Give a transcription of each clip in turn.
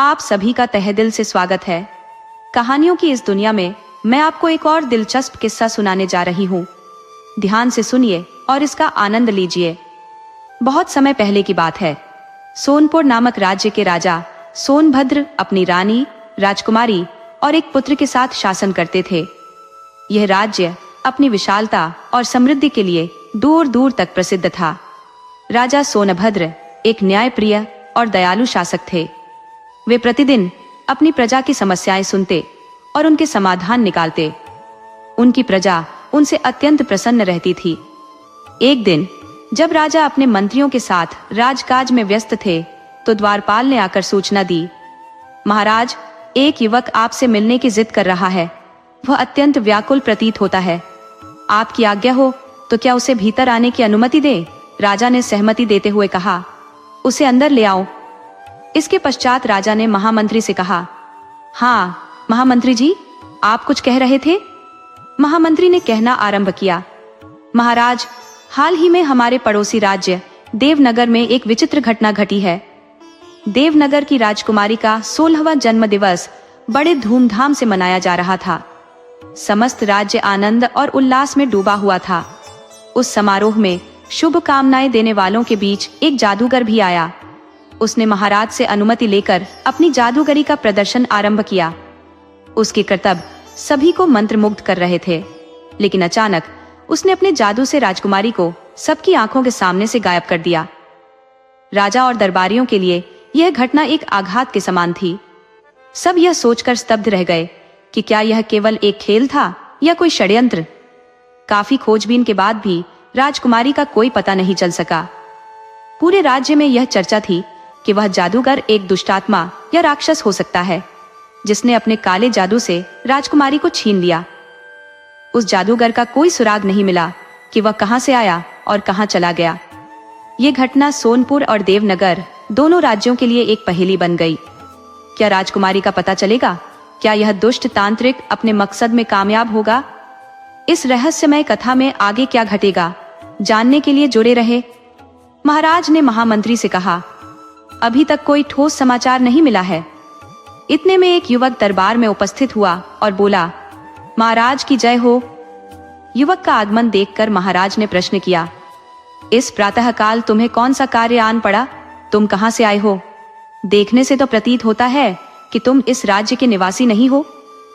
आप सभी का तहे दिल से स्वागत है। कहानियों की इस दुनिया में मैं आपको एक और दिलचस्प किस्सा सुनाने जा रही हूँ। ध्यान से सुनिए और इसका आनंद लीजिए। बहुत समय पहले की बात है। सोनपुर नामक राज्य के राजा सोनभद्र अपनी रानी, राजकुमारी और एक पुत्र के साथ शासन करते थे। यह राज्य अपनी विशालता और समृद्धि के लिए दूर दूर तक प्रसिद्ध था। राजा सोनभद्र एक न्यायप्रिय और दयालु शासक थे। वे प्रतिदिन अपनी प्रजा की समस्याएं सुनते और उनके समाधान निकालते। उनकी प्रजा उनसे अत्यंत प्रसन्न रहती थी। एक दिन जब राजा अपने मंत्रियों के साथ राजकाज में व्यस्त थे तो द्वारपाल ने आकर सूचना दी, महाराज, एक युवक आपसे मिलने की जिद कर रहा है। वह अत्यंत व्याकुल प्रतीत होता है। आपकी आज्ञा हो तो क्या उसे भीतर आने की अनुमति दें? राजा ने सहमति देते हुए कहा, उसे अंदर ले आओ। इसके पश्चात राजा ने महामंत्री से कहा, हाँ महामंत्री जी, आप कुछ कह रहे थे? महामंत्री ने कहना आरंभ किया, महाराज, हाल ही में हमारे पड़ोसी राज्य देवनगर में एक विचित्र घटना घटी है। देवनगर की राजकुमारी का 16वां जन्म दिवस बड़े धूमधाम से मनाया जा रहा था। समस्त राज्य आनंद और उल्लास में डूबा हुआ था। उस समारोह में शुभ कामनाएं देने वालों के बीच एक जादूगर भी आया। उसने महाराज से अनुमति लेकर अपनी जादूगरी का प्रदर्शन आरंभ किया। उसके करतब सभी को मंत्रमुग्ध कर रहे थे, लेकिन अचानक उसने अपने जादू से राजकुमारी को सबकी आंखों के सामने से गायब कर दिया। राजा और दरबारियों के लिए यह घटना एक आघात के समान थी। सब यह सोचकर स्तब्ध रह गए कि क्या यह केवल एक खेल था या कोई षड्यंत्र। काफी खोजबीन के बाद भी राजकुमारी का कोई पता नहीं चल सका। पूरे राज्य में यह चर्चा थी कि वह जादूगर एक दुष्टात्मा या राक्षस हो सकता है, जिसने अपने काले जादू से राजकुमारी को छीन लिया। उस जादूगर का कोई सुराग नहीं मिला कि वह कहां से आया और कहां चला गया। ये घटना सोनपुर और देवनगर दोनों राज्यों के लिए एक पहेली बन गई। क्या राजकुमारी का पता चलेगा? क्या यह दुष्ट तांत्रिक अपने मकसद में कामयाब होगा? इस रहस्यमय कथा में आगे क्या घटेगा, जानने के लिए जुड़े रहे। महाराज ने महामंत्री से कहा, अभी तक कोई ठोस समाचार नहीं मिला है। इतने में एक युवक दरबार में उपस्थित हुआ और बोला, महाराज की जय हो। युवक का आगमन देखकर महाराज ने प्रश्न किया, इस प्रातःकाल तुम्हें कौन सा कार्य आन पड़ा? तुम कहां से आए हो? देखने से तो प्रतीत होता है कि तुम इस राज्य के निवासी नहीं हो।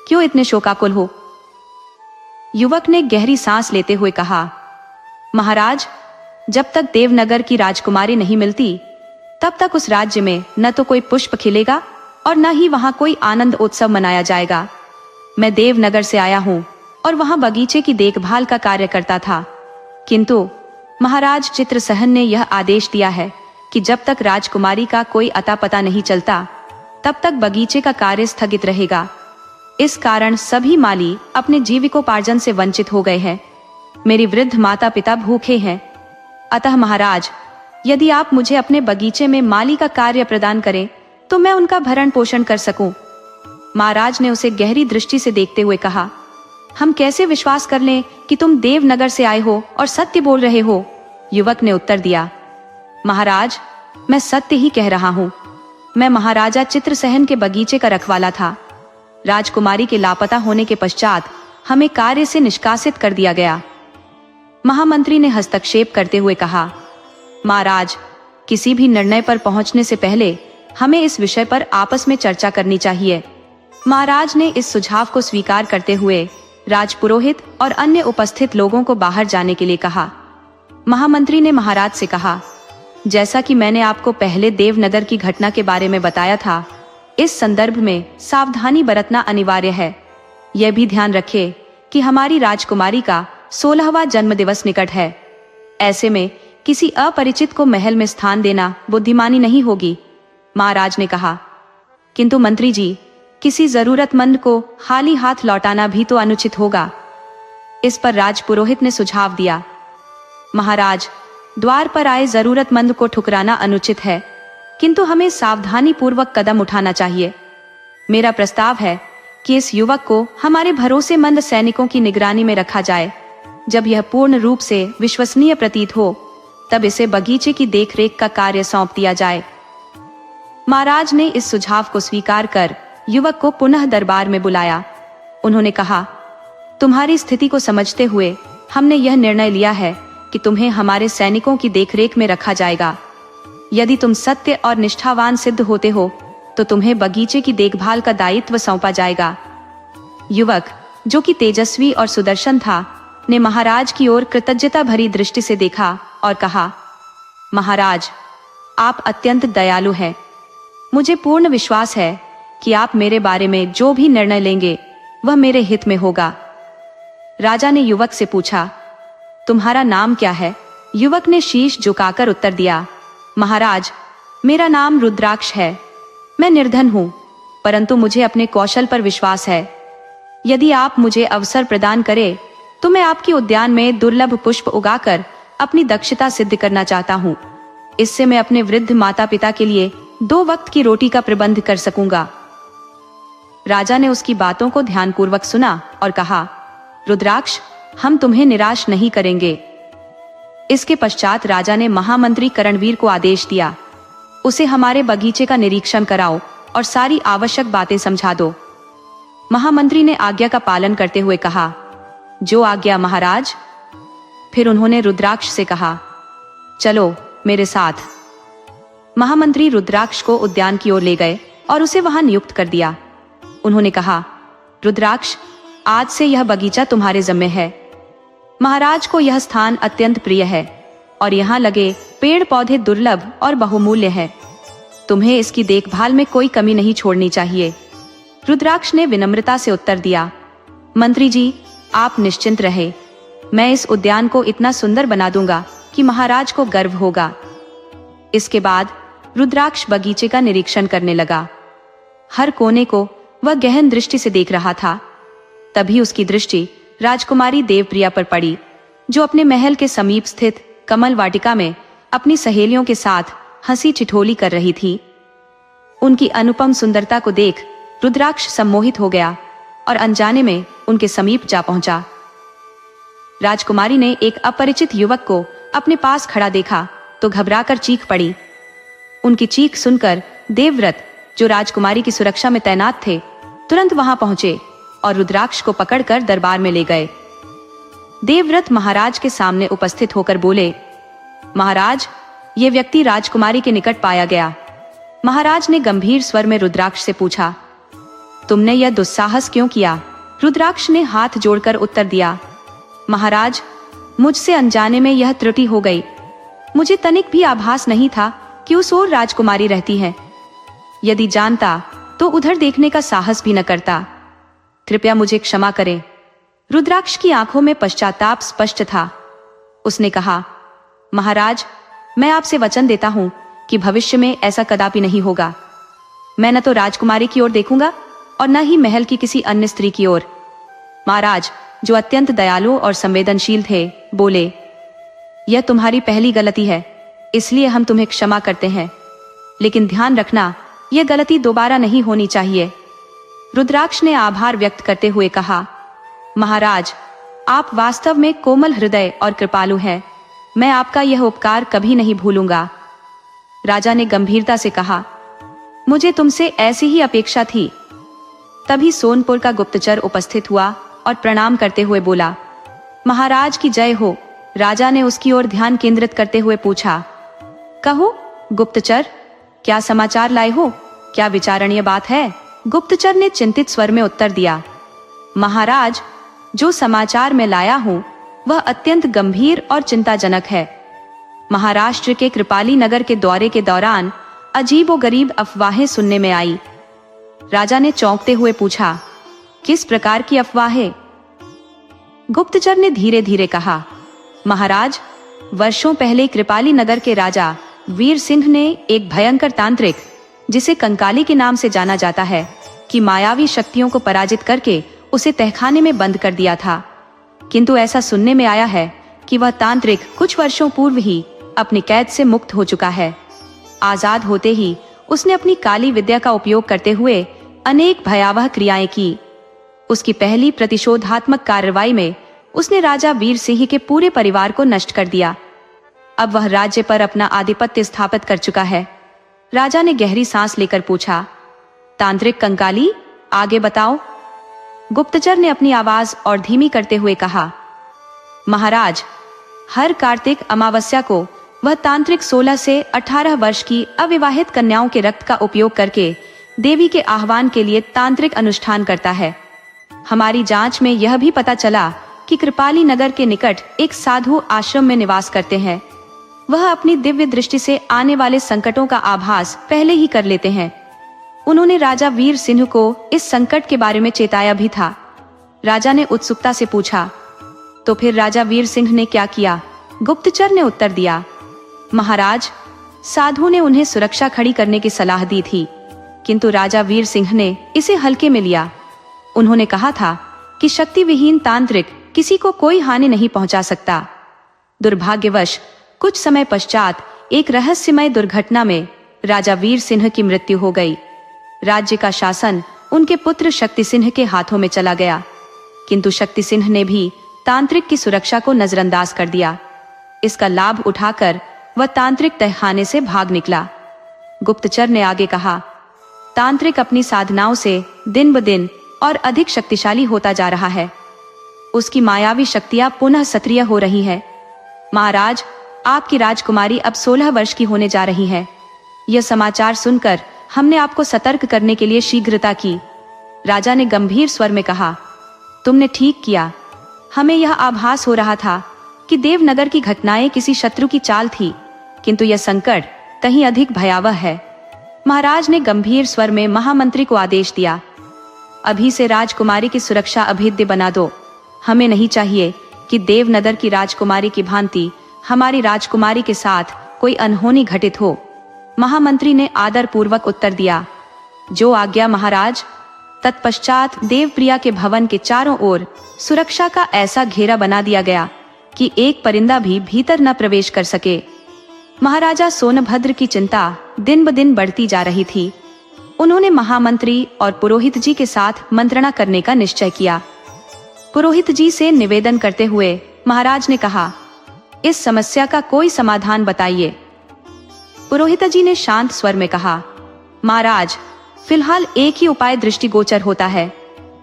क्यों इतने शोकाकुल हो? युवक ने गहरी सांस लेते हुए कहा, महाराज, जब तक देवनगर की राजकुमारी नहीं मिलती तब तक उस राज्य में न तो कोई पुष्प खिलेगा और न ही वहां कोई आनंद उत्सव मनाया जाएगा। मैं देवनगर से आया हूं और वहां बगीचे की देखभाल का कार्य करता था, किंतु महाराज चित्रसहन ने यह आदेश दिया है कि जब तक राजकुमारी का कोई अता पता नहीं चलता तब तक बगीचे का कार्य स्थगित रहेगा। इस कारण सभी माली अपने जीविकोपार्जन से वंचित हो गए हैं। मेरी वृद्ध माता पिता भूखे हैं। अतः महाराज, यदि आप मुझे अपने बगीचे में माली का कार्य प्रदान करें तो मैं उनका भरण पोषण कर सकूं। महाराज ने उसे गहरी दृष्टि से देखते हुए कहा, हम कैसे विश्वास कर लें कि तुम देवनगर से आए हो और सत्य बोल रहे हो? युवक ने उत्तर दिया, महाराज, मैं सत्य ही कह रहा हूं। मैं महाराजा चित्रसहन के बगीचे का रखवाला था। राजकुमारी के लापता होने के पश्चात हमें कार्य से निष्कासित कर दिया गया। महामंत्री ने हस्तक्षेप करते हुए कहा, महाराज, किसी भी निर्णय पर पहुंचने से पहले हमें इस विषय पर आपस में चर्चा करनी चाहिए। महाराज ने इस सुझाव को स्वीकार करते हुए राजपुरोहित और अन्य उपस्थित लोगों को बाहर जाने के लिए कहा। महामंत्री ने महाराज से कहा, जैसा कि मैंने आपको पहले देवनगर की घटना के बारे में बताया था, इस संदर्भ में सावधानी बरतना अनिवार्य है। यह भी ध्यान रखें कि हमारी राजकुमारी का 16वां जन्मदिवस निकट है। ऐसे में किसी अपरिचित को महल में स्थान देना बुद्धिमानी नहीं होगी। महाराज ने कहा, किंतु मंत्री जी, किसी जरूरतमंद को खाली हाथ लौटाना भी तो अनुचित होगा। इस पर राजपुरोहित ने सुझाव दिया, महाराज, द्वार पर आए जरूरतमंद को ठुकराना अनुचित है, किंतु हमें सावधानी पूर्वक कदम उठाना चाहिए। मेरा प्रस्ताव है कि इस युवक को हमारे भरोसेमंद सैनिकों की निगरानी में रखा जाए। जब यह पूर्ण रूप से विश्वसनीय प्रतीत हो तब इसे बगीचे की देखरेख का कार्य सौंप दिया जाए। महाराज ने इस सुझाव को स्वीकार कर युवक को पुनः दरबार में बुलाया। उन्होंने कहा, तुम्हारी स्थिति को समझते हुए हमने यह निर्णय लिया है कि तुम्हें हमारे सैनिकों की देखरेख में रखा जाएगा। यदि तुम सत्य और निष्ठावान सिद्ध होते हो तो तुम्हें बगीचे की देखभाल का दायित्व सौंपा जाएगा। युवक, जो कि तेजस्वी और सुदर्शन था, ने महाराज की ओर कृतज्ञता भरी दृष्टि से देखा और कहा, महाराज, आप अत्यंत दयालु हैं। मुझे पूर्ण विश्वास है कि आप मेरे बारे में जो भी निर्णय लेंगे वह मेरे हित में होगा। राजा ने युवक से पूछा, तुम्हारा नाम क्या है? युवक ने शीश झुकाकर उत्तर दिया, महाराज, मेरा नाम रुद्राक्ष है। मैं निर्धन हूँ, परंतु मुझे अपने कौशल पर विश्वास है। यदि आप मुझे अवसर प्रदान करें तो मैं आपके उद्यान में दुर्लभ पुष्प उगाकर अपनी दक्षता सिद्ध करना चाहता हूँ। इससे मैं अपने वृद्ध माता पिता के लिए 2 वक्त की रोटी का प्रबंध कर सकूंगा। राजा ने उसकी बातों को ध्यानपूर्वक सुना और कहा, रुद्राक्ष, हम तुम्हें निराश नहीं करेंगे। इसके पश्चात राजा ने महामंत्री करणवीर को आदेश दिया, उसे हमारे बगीचे का निरीक्षण कराओ और सारी आवश्यक बातें समझा दो। महामंत्री ने आज्ञा का पालन करते हुए कहा, जो आज्ञा महाराज। फिर उन्होंने रुद्राक्ष से कहा, चलो मेरे साथ। महामंत्री रुद्राक्ष को उद्यान की ओर ले गए और उसे वहां नियुक्त कर दिया। उन्होंने कहा, रुद्राक्ष, आज से यह बगीचा तुम्हारे जिम्मे है। महाराज को यह स्थान अत्यंत प्रिय है और यहाँ लगे पेड़ पौधे दुर्लभ और बहुमूल्य हैं। तुम्हें इसकी देखभाल में कोई कमी नहीं छोड़नी चाहिए। रुद्राक्ष ने विनम्रता से उत्तर दिया, मंत्री जी, आप निश्चिंत रहे। मैं इस उद्यान को इतना सुंदर बना दूंगा कि महाराज को गर्व होगा। इसके बाद रुद्राक्ष बगीचे का निरीक्षण करने लगा। हर कोने को वह गहन दृष्टि से देख रहा था। तभी उसकी दृष्टि राजकुमारी देवप्रिया पर पड़ी, जो अपने महल के समीप स्थित कमल वाटिका में अपनी सहेलियों के साथ हंसी ठिठोली कर रही थी। उनकी अनुपम सुंदरता को देख रुद्राक्ष सम्मोहित हो गया और अनजाने में उनके समीप जा पहुंचा। राजकुमारी ने एक अपरिचित युवक को अपने पास खड़ा देखा तो घबराकर चीख पड़ी। उनकी चीख सुनकर देवव्रत, जो राजकुमारी की सुरक्षा में तैनात थे, तुरंत वहां पहुंचे और रुद्राक्ष को पकड़कर दरबार में ले गए। देवव्रत महाराज के सामने उपस्थित होकर बोले, महाराज, ये व्यक्ति राजकुमारी के निकट पाया गया। महाराज ने गंभीर स्वर में रुद्राक्ष से पूछा, तुमने यह दुस्साहस क्यों किया? रुद्राक्ष ने हाथ जोड़कर उत्तर दिया, महाराज, मुझसे अनजाने में यह त्रुटि हो गई। मुझे तनिक भी आभास नहीं था कि उस ओर राजकुमारी रहती है। यदि जानता तो उधर देखने का साहस भी न करता। कृपया मुझे क्षमा करें। रुद्राक्ष की आंखों में पश्चाताप स्पष्ट था। उसने कहा, महाराज, मैं आपसे वचन देता हूं कि भविष्य में ऐसा कदापि नहीं होगा। मैं न तो राजकुमारी की ओर देखूंगा और न ही महल की किसी अन्य स्त्री की ओर। महाराज, जो अत्यंत दयालु और संवेदनशील थे, बोले, यह तुम्हारी पहली गलती है, इसलिए हम तुम्हें क्षमा करते हैं, लेकिन ध्यान रखना, यह गलती दोबारा नहीं होनी चाहिए। रुद्राक्ष ने आभार व्यक्त करते हुए कहा, महाराज, आप वास्तव में कोमल हृदय और कृपालु हैं। मैं आपका यह उपकार कभी नहीं भूलूंगा। राजा ने गंभीरता से कहा, मुझे तुमसे ऐसी ही अपेक्षा थी। तभी सोनपुर का गुप्तचर उपस्थित हुआ और प्रणाम करते हुए बोला, महाराज की जय हो। राजा ने उसकी ओर ध्यान केंद्रित करते हुए पूछा, कहो गुप्तचर, क्या समाचार लाए हो? क्या विचारणीय बात है? गुप्तचर ने चिंतित स्वर में उत्तर दिया, महाराज, जो समाचार मैं लाया हूं वह अत्यंत गंभीर और चिंताजनक है। महाराष्ट्र के कृपाली नगर के दौरे के दौरान अजीबोगरीब अफवाहें सुनने में आई। राजा ने चौंकते हुए पूछा, किस प्रकार की अफवाहें? गुप्तचर ने धीरे धीरे कहा, महाराज, वर्षों पहले कृपाली नगर के राजा वीर सिंह ने एक भयंकर तांत्रिक, जिसे कंकाली के नाम से जाना जाता है, की मायावी शक्तियों को पराजित करके उसे तहखाने में बंद कर दिया था। किंतु ऐसा सुनने में आया है कि वह तांत्रिक कुछ वर्षों पूर्व ही अपनी कैद से मुक्त हो चुका है। आजाद होते ही उसने अपनी काली विद्या का उपयोग करते हुए अनेक भयावह क्रियाएं की। उसकी पहली प्रतिशोधात्मक कार्रवाई में उसने राजा वीर सिंह के पूरे परिवार को नष्ट कर दिया। अब वह राज्य पर अपना आधिपत्य स्थापित कर चुका है। राजा ने गहरी सांस लेकर पूछा, तांत्रिक कंकाली, आगे बताओ। गुप्तचर ने अपनी आवाज और धीमी करते हुए कहा, महाराज, हर कार्तिक अमावस्या को वह तांत्रिक 16 से 18 वर्ष की अविवाहित कन्याओं के रक्त का उपयोग करके देवी के आह्वान के लिए तांत्रिक अनुष्ठान करता है। हमारी जांच में यह भी पता चला कि कृपाली नगर के निकट एक साधु आश्रम में निवास करते हैं। वह अपनी दिव्य दृष्टि से आने वाले संकटों का आभास पहले ही कर लेते हैं। उन्होंने राजा वीर सिंह को इस संकट के बारे में चेताया भी था। राजा ने उत्सुकता से पूछा, तो फिर राजा वीर सिंह ने क्या किया? गुप्तचर ने उत्तर दिया, महाराज, साधु ने उन्हें सुरक्षा खड़ी करने की सलाह दी थी, किंतु राजा वीर सिंह ने इसे हल्के में लिया। उन्होंने कहा था कि शक्ति विहीन तांत्रिक किसी को कोई हानि नहीं पहुंचा सकता। दुर्भाग्यवश कुछ समय पश्चात एक रहस्यमय दुर्घटना में राजा वीर सिंह की मृत्यु हो गई। राज्य का शासन उनके पुत्र शक्ति सिंह के हाथों में चला गया, किंतु शक्ति सिंह ने भी तांत्रिक की सुरक्षा को नजरअंदाज कर दिया। इसका लाभ उठाकर वह तांत्रिक तहखाने से भाग निकला। गुप्तचर ने आगे कहा, तांत्रिक अपनी साधनाओं से दिन ब दिन और अधिक शक्तिशाली होता जा रहा है। उसकी मायावी शक्तियां पुनः सक्रिय हो रही है। महाराज, आपकी राजकुमारी अब 16 वर्ष की होने जा रही है। यह समाचार सुनकर हमने आपको सतर्क करने के लिए शीघ्रता की। राजा ने गंभीर स्वर में कहा, तुमने ठीक किया। हमें यह आभास हो रहा था कि देवनगर की घटनाएं किसी शत्रु की चाल थी, किंतु यह संकट कहीं अधिक भयावह है। महाराज ने गंभीर स्वर में महामंत्री को आदेश दिया, अभी से राजकुमारी की सुरक्षा अभेद्य बना दो। हमें नहीं चाहिए कि देवनगर की राजकुमारी की भांति हमारी राजकुमारी के साथ कोई अनहोनी घटित हो। महामंत्री ने आदर पूर्वक उत्तर दिया, जो आज्ञा महाराज। तत्पश्चात देवप्रिया के भवन के चारों ओर सुरक्षा का ऐसा घेरा बना दिया गया कि एक परिंदा भी भीतर न प्रवेश कर सके। महाराजा सोनभद्र की चिंता दिन ब दिन बढ़ती जा रही थी। उन्होंने महामंत्री और पुरोहित जी के साथ मंत्रणा करने का निश्चय किया। पुरोहित जी से निवेदन करते हुए महाराज ने कहा, इस समस्या का कोई समाधान बताइए। पुरोहित जी ने शांत स्वर में कहा, महाराज, फिलहाल एक ही उपाय दृष्टिगोचर होता है।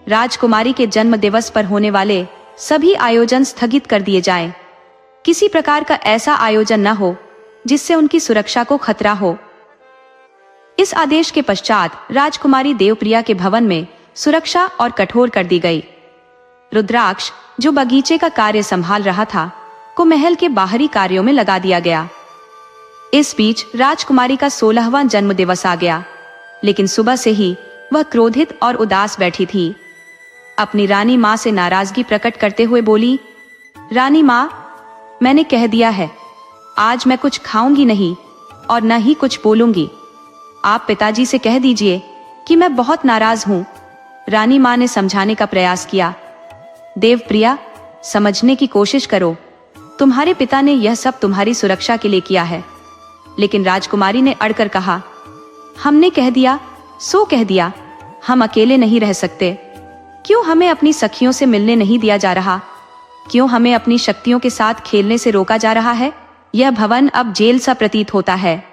राजकुमारी के जन्म दिवस पर होने वाले सभी आयोजन स्थगित कर दिए जाएं। किसी प्रकार का ऐसा आयोजन न हो जिससे उनकी सुरक्षा को खतरा हो। इस आदेश के पश्चात राजकुमारी देवप्रिया के भवन में सुरक्षा और कठोर कर दी गई। रुद्राक्ष, जो बगीचे का कार्य संभाल रहा था, को महल के बाहरी कार्यों में लगा दिया गया। इस बीच राजकुमारी का 16वां जन्म दिवस आ गया, लेकिन सुबह से ही वह क्रोधित और उदास बैठी थी। अपनी रानी माँ से नाराजगी प्रकट करते हुए बोली, रानी माँ, मैंने कह दिया है, आज मैं कुछ खाऊंगी नहीं और न ही कुछ बोलूंगी। आप पिताजी से कह दीजिए कि मैं बहुत नाराज हूँ। रानी माँ ने समझाने का प्रयास किया। देवप्रिया, समझने की कोशिश करो। तुम्हारे पिता ने यह सब तुम्हारी सुरक्षा के लिए किया है। लेकिन राजकुमारी ने अड़कर कहा, हमने कह दिया सो कह दिया। हम अकेले नहीं रह सकते। क्यों हमें अपनी सखियों से मिलने नहीं दिया जा रहा? क्यों हमें अपनी शक्तियों के साथ खेलने से रोका जा रहा है? यह भवन अब जेल सा प्रतीत होता है।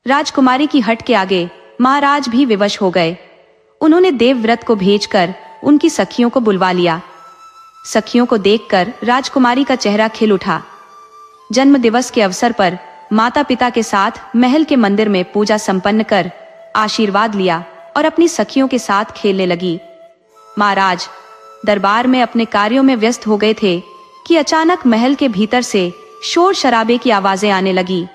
राजकुमारी की हट के आगे महाराज भी विवश हो गए। उन्होंने देवव्रत को भेजकर उनकी सखियों को बुलवा लिया। सखियों को देखकर राजकुमारी का चेहरा खिल उठा। जन्म दिवस के अवसर पर माता पिता के साथ महल के मंदिर में पूजा संपन्न कर आशीर्वाद लिया और अपनी सखियों के साथ खेलने लगी। महाराज दरबार में अपने कार्यों में व्यस्त हो गए थे कि अचानक महल के भीतर से शोर शराबे की आवाजें आने लगी।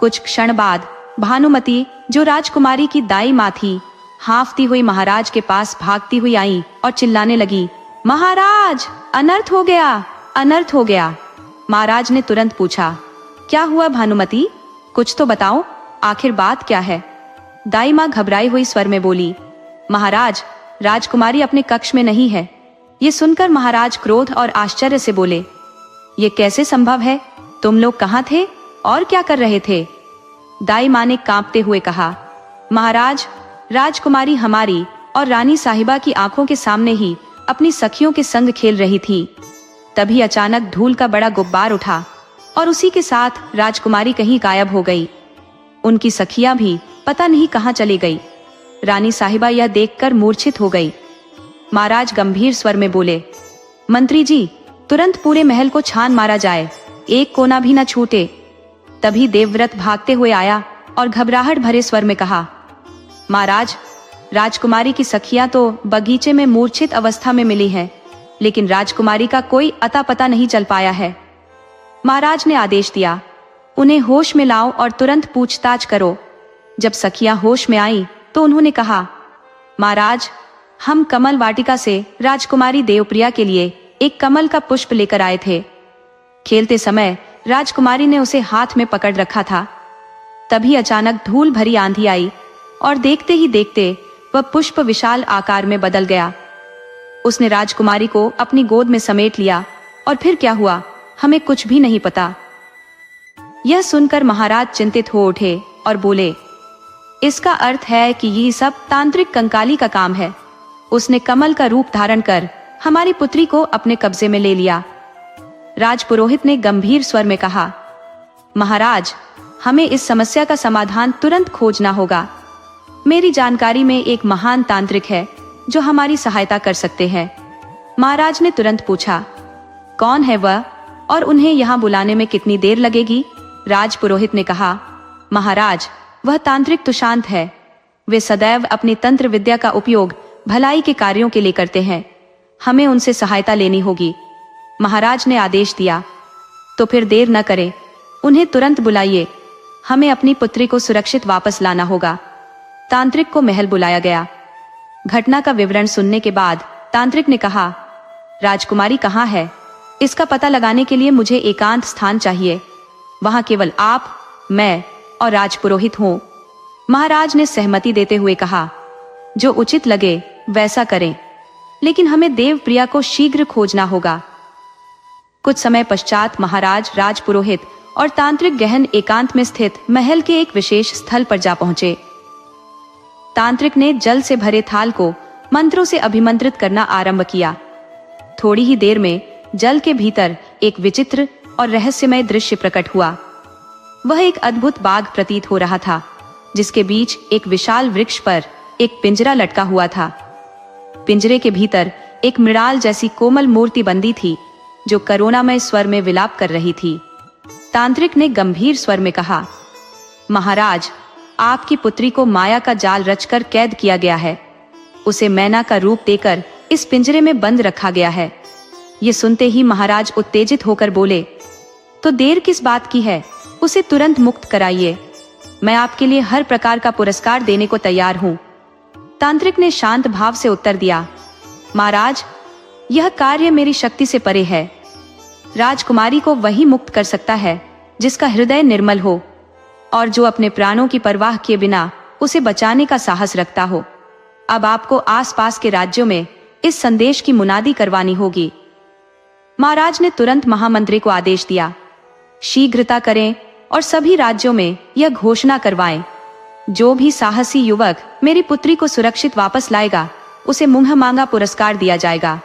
कुछ क्षण बाद भानुमती, जो राजकुमारी की दाई माँ थी, हांफती हुई महाराज के पास भागती हुई आई और चिल्लाने लगी, महाराज, अनर्थ हो गया, अनर्थ हो गया। महाराज ने तुरंत पूछा, क्या हुआ भानुमती? कुछ तो बताओ, आखिर बात क्या है? दाई माँ घबराई हुई स्वर में बोली, महाराज, राजकुमारी अपने कक्ष में नहीं है। ये सुनकर महाराज क्रोध और आश्चर्य से बोले, ये कैसे संभव है? तुम लोग कहाँ थे और क्या कर रहे थे? दाई माँ ने कांपते हुए कहा, महाराज, राजकुमारी हमारी और रानी साहिबा की आंखों के सामने ही अपनी सखियों के संग खेल रही थी। तभी अचानक धूल का बड़ा गुब्बार उठा और उसी के साथ राजकुमारी कहीं गायब हो गई। उनकी सखियां भी पता नहीं कहां चली गई। रानी साहिबा यह देखकर मूर्छित हो गई। महाराज गंभीर स्वर में बोले, मंत्री जी, तुरंत पूरे महल को छान मारा जाए, एक कोना भी न छूटे। तभी देवव्रत भागते हुए आया और घबराहट भरे स्वर में कहा, महाराज, राजकुमारी की सखियां तो बगीचे में मूर्छित अवस्था में मिली हैं, लेकिन राजकुमारी का कोई अता पता नहीं चल पाया है। महाराज ने आदेश दिया, उन्हें होश में लाओ और तुरंत पूछताछ करो। जब सखियां होश में आई तो उन्होंने कहा, महाराज, हम कमल वाटिका से राजकुमारी देवप्रिया के लिए एक कमल का पुष्प लेकर आए थे। खेलते समय राजकुमारी ने उसे हाथ में पकड़ रखा था। तभी अचानक धूल भरी आंधी आई और देखते ही देखते वह पुष्प विशाल आकार में बदल गया। उसने राजकुमारी को अपनी गोद में समेट लिया और फिर क्या हुआ हमें कुछ भी नहीं पता। यह सुनकर महाराज चिंतित हो उठे और बोले, इसका अर्थ है कि ये सब तांत्रिक कंकाली का काम है। उसने कमल का रूप धारण कर हमारी पुत्री को अपने कब्जे में ले लिया। राजपुरोहित ने गंभीर स्वर में कहा, महाराज, हमें इस समस्या का समाधान तुरंत खोजना होगा। मेरी जानकारी में एक महान तांत्रिक है जो हमारी सहायता कर सकते हैं। महाराज ने तुरंत पूछा, कौन है वह और उन्हें यहाँ बुलाने में कितनी देर लगेगी? राजपुरोहित ने कहा, महाराज, वह तांत्रिक तुशांत है। वे सदैव अपनी तंत्र विद्या का उपयोग भलाई के कार्यों के लिए करते हैं। हमें उनसे सहायता लेनी होगी। महाराज ने आदेश दिया, तो फिर देर न करें, उन्हें तुरंत बुलाइए। हमें अपनी पुत्री को सुरक्षित वापस लाना होगा। तांत्रिक को महल बुलाया गया। घटना का विवरण सुनने के बाद तांत्रिक ने कहा, राजकुमारी कहाँ है? इसका पता लगाने के लिए मुझे एकांत स्थान चाहिए। वहां केवल आप, मैं और राजपुरोहित हों। महाराज ने सहमति देते हुए कहा, जो उचित लगे वैसा करें, लेकिन हमें देवप्रिया को शीघ्र खोजना होगा। कुछ समय पश्चात महाराज, राजपुरोहित और तांत्रिक गहन एकांत में स्थित महल के एक विशेष स्थल पर जा पहुंचे। तांत्रिक ने जल से भरे थाल को मंत्रों से अभिमंत्रित करना आरंभ किया। थोड़ी ही देर में जल के भीतर एक विचित्र और रहस्यमय दृश्य प्रकट हुआ। वह एक अद्भुत बाग प्रतीत हो रहा था, जिसके बीच एक विशाल वृक्ष पर एक पिंजरा लटका हुआ था। पिंजरे के भीतर एक मृणाल जैसी कोमल मूर्ति बंदी थी, जो करुणामय स्वर में विलाप कर रही थी। तांत्रिक ने गंभीर स्वर में कहा, महाराज, आपकी पुत्री को माया का जाल रचकर कैद किया गया है। उसे मैना का रूप देकर इस पिंजरे में बंद रखा गया है। ये सुनते ही महाराज उत्तेजित होकर बोले, तो देर किस बात की है? उसे तुरंत मुक्त कराइए। मैं आपके लिए हर प्रकार का पुरस्कार देने को तैयार हूँ। तांत्रिक ने शांत भाव से उत्तर दिया, महाराज, यह कार्य मेरी शक्ति से परे है। राजकुमारी को वही मुक्त कर सकता है जिसका हृदय निर्मल हो और जो अपने प्राणों की परवाह किए बिना उसे बचाने का साहस रखता हो। अब आपको आसपास के राज्यों में इस संदेश की मुनादी करवानी होगी। महाराज ने तुरंत महामंत्री को आदेश दिया, शीघ्रता करें और सभी राज्यों में यह घोषणा करवाएं, जो भी साहसी युवक मेरी पुत्री को सुरक्षित वापस लाएगा उसे मुंह मांगा पुरस्कार दिया जाएगा।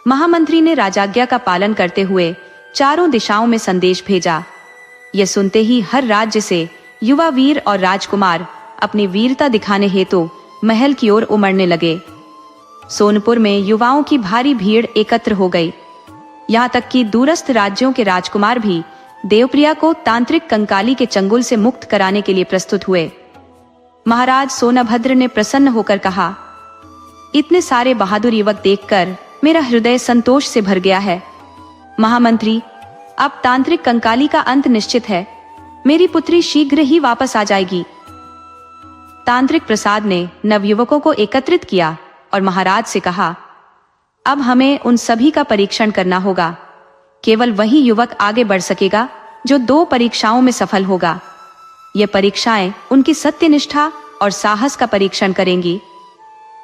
महामंत्री ने राजाज्ञा का पालन करते हुए चारों दिशाओं में संदेश भेजा। यह सुनते ही हर राज्य से युवा वीर और राजकुमार अपनी वीरता दिखाने हेतु महल की ओर उमड़ने लगे। सोनपुर में युवाओं की भारी भीड़ एकत्र हो गई। यहाँ तक कि दूरस्थ राज्यों के राजकुमार भी देवप्रिया को तांत्रिक कंकाली के चंगुल से मुक्त कराने के लिए प्रस्तुत हुए। महाराज सोनभद्र ने प्रसन्न होकर कहा, इतने सारे बहादुर युवक देखकर मेरा हृदय संतोष से भर गया है। महामंत्री, अब तांत्रिक कंकाली का अंत निश्चित है। मेरी पुत्री शीघ्र ही वापस आ जाएगी। तांत्रिक प्रसाद ने नवयुवकों को एकत्रित किया और महाराज से कहा, अब हमें उन सभी का परीक्षण करना होगा। केवल वही युवक आगे बढ़ सकेगा जो 2 परीक्षाओं में सफल होगा। ये परीक्षाएं उनकी सत्यनिष्ठा और साहस का परीक्षण करेंगी।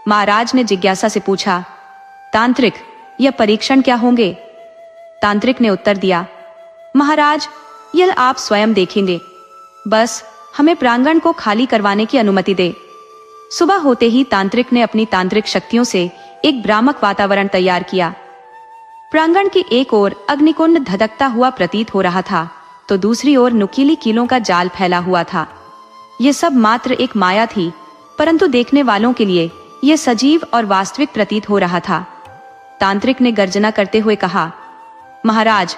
महाराज ने जिज्ञासा से पूछा, तांत्रिक, यह परीक्षण क्या होंगे? तांत्रिक ने उत्तर दिया, महाराज, यह आप स्वयं देखेंगे। बस हमें प्रांगण को खाली करवाने की अनुमति दे। सुबह होते ही तांत्रिक ने अपनी तांत्रिक शक्तियों से एक भ्रामक वातावरण तैयार किया। प्रांगण की एक ओर अग्निकुंड धधकता हुआ प्रतीत हो रहा था, तो दूसरी ओर नुकीली कीलों का जाल फैला हुआ था। ये सब मात्र एक माया थी, परंतु देखने वालों के लिए ये सजीव और वास्तविक प्रतीत हो रहा था। तांत्रिक ने गर्जना करते हुए कहा, महाराज,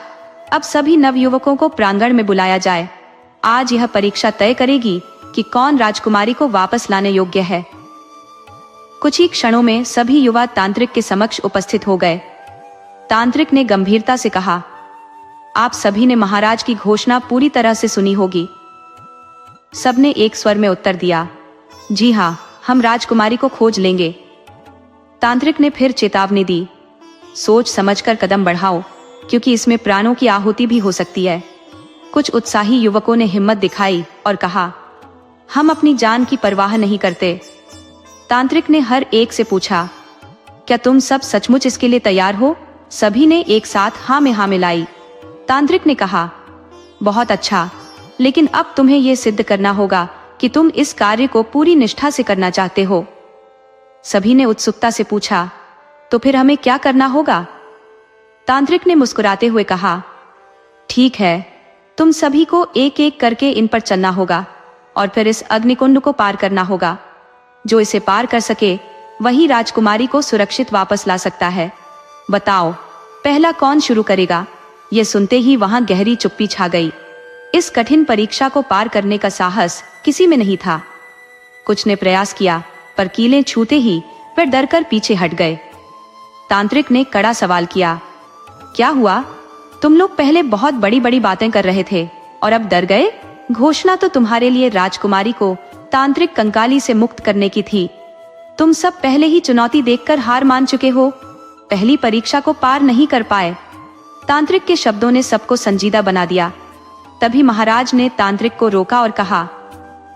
अब सभी नवयुवकों को प्रांगण में बुलाया जाए। आज यह परीक्षा तय करेगी कि कौन राजकुमारी को वापस लाने योग्य है। कुछ ही क्षणों में सभी युवा तांत्रिक के समक्ष उपस्थित हो गए। तांत्रिक ने गंभीरता से कहा, आप सभी ने महाराज की घोषणा पूरी तरह से सुनी होगी। सबने एक स्वर में उत्तर दिया, जी हाँ, हम राजकुमारी को खोज लेंगे। तांत्रिक ने फिर चेतावनी दी, सोच समझकर कदम बढ़ाओ, क्योंकि इसमें प्राणों की आहुति भी हो सकती है। कुछ उत्साही युवकों ने हिम्मत दिखाई और कहा, हम अपनी जान की परवाह नहीं करते। तांत्रिक ने हर एक से पूछा, क्या तुम सब सचमुच इसके लिए तैयार हो? सभी ने एक साथ हाँ में हाँ मिलाई। तांत्रिक ने कहा, बहुत अच्छा, लेकिन अब तुम्हें यह सिद्ध करना होगा कि तुम इस कार्य को पूरी निष्ठा से करना चाहते हो। सभी ने उत्सुकता से पूछा, तो फिर हमें क्या करना होगा? तांत्रिक ने मुस्कुराते हुए कहा, ठीक है, तुम सभी को एक एक करके इन पर चलना होगा और फिर इस अग्निकुंड को पार करना होगा। जो इसे पार कर सके वही राजकुमारी को सुरक्षित वापस ला सकता है। बताओ, पहला कौन शुरू करेगा? ये सुनते ही वहां गहरी चुप्पी छा गई। इस कठिन परीक्षा को पार करने का साहस किसी में नहीं था। कुछ ने प्रयास किया, पर कीलें छूते ही वे डरकर पीछे हट गए। तांत्रिक ने कड़ा सवाल किया, क्या हुआ? तुम लोग पहले बहुत बड़ी बड़ी बातें कर रहे थे और अब डर गए? घोषणा तो तुम्हारे लिए राजकुमारी को तांत्रिक कंकाली से मुक्त करने की थी। तुम सब पहले ही चुनौती देखकर हार मान चुके हो, पहली परीक्षा को पार नहीं कर पाए। तांत्रिक के शब्दों ने सबको संजीदा बना दिया। तभी महाराज ने तांत्रिक को रोका और कहा,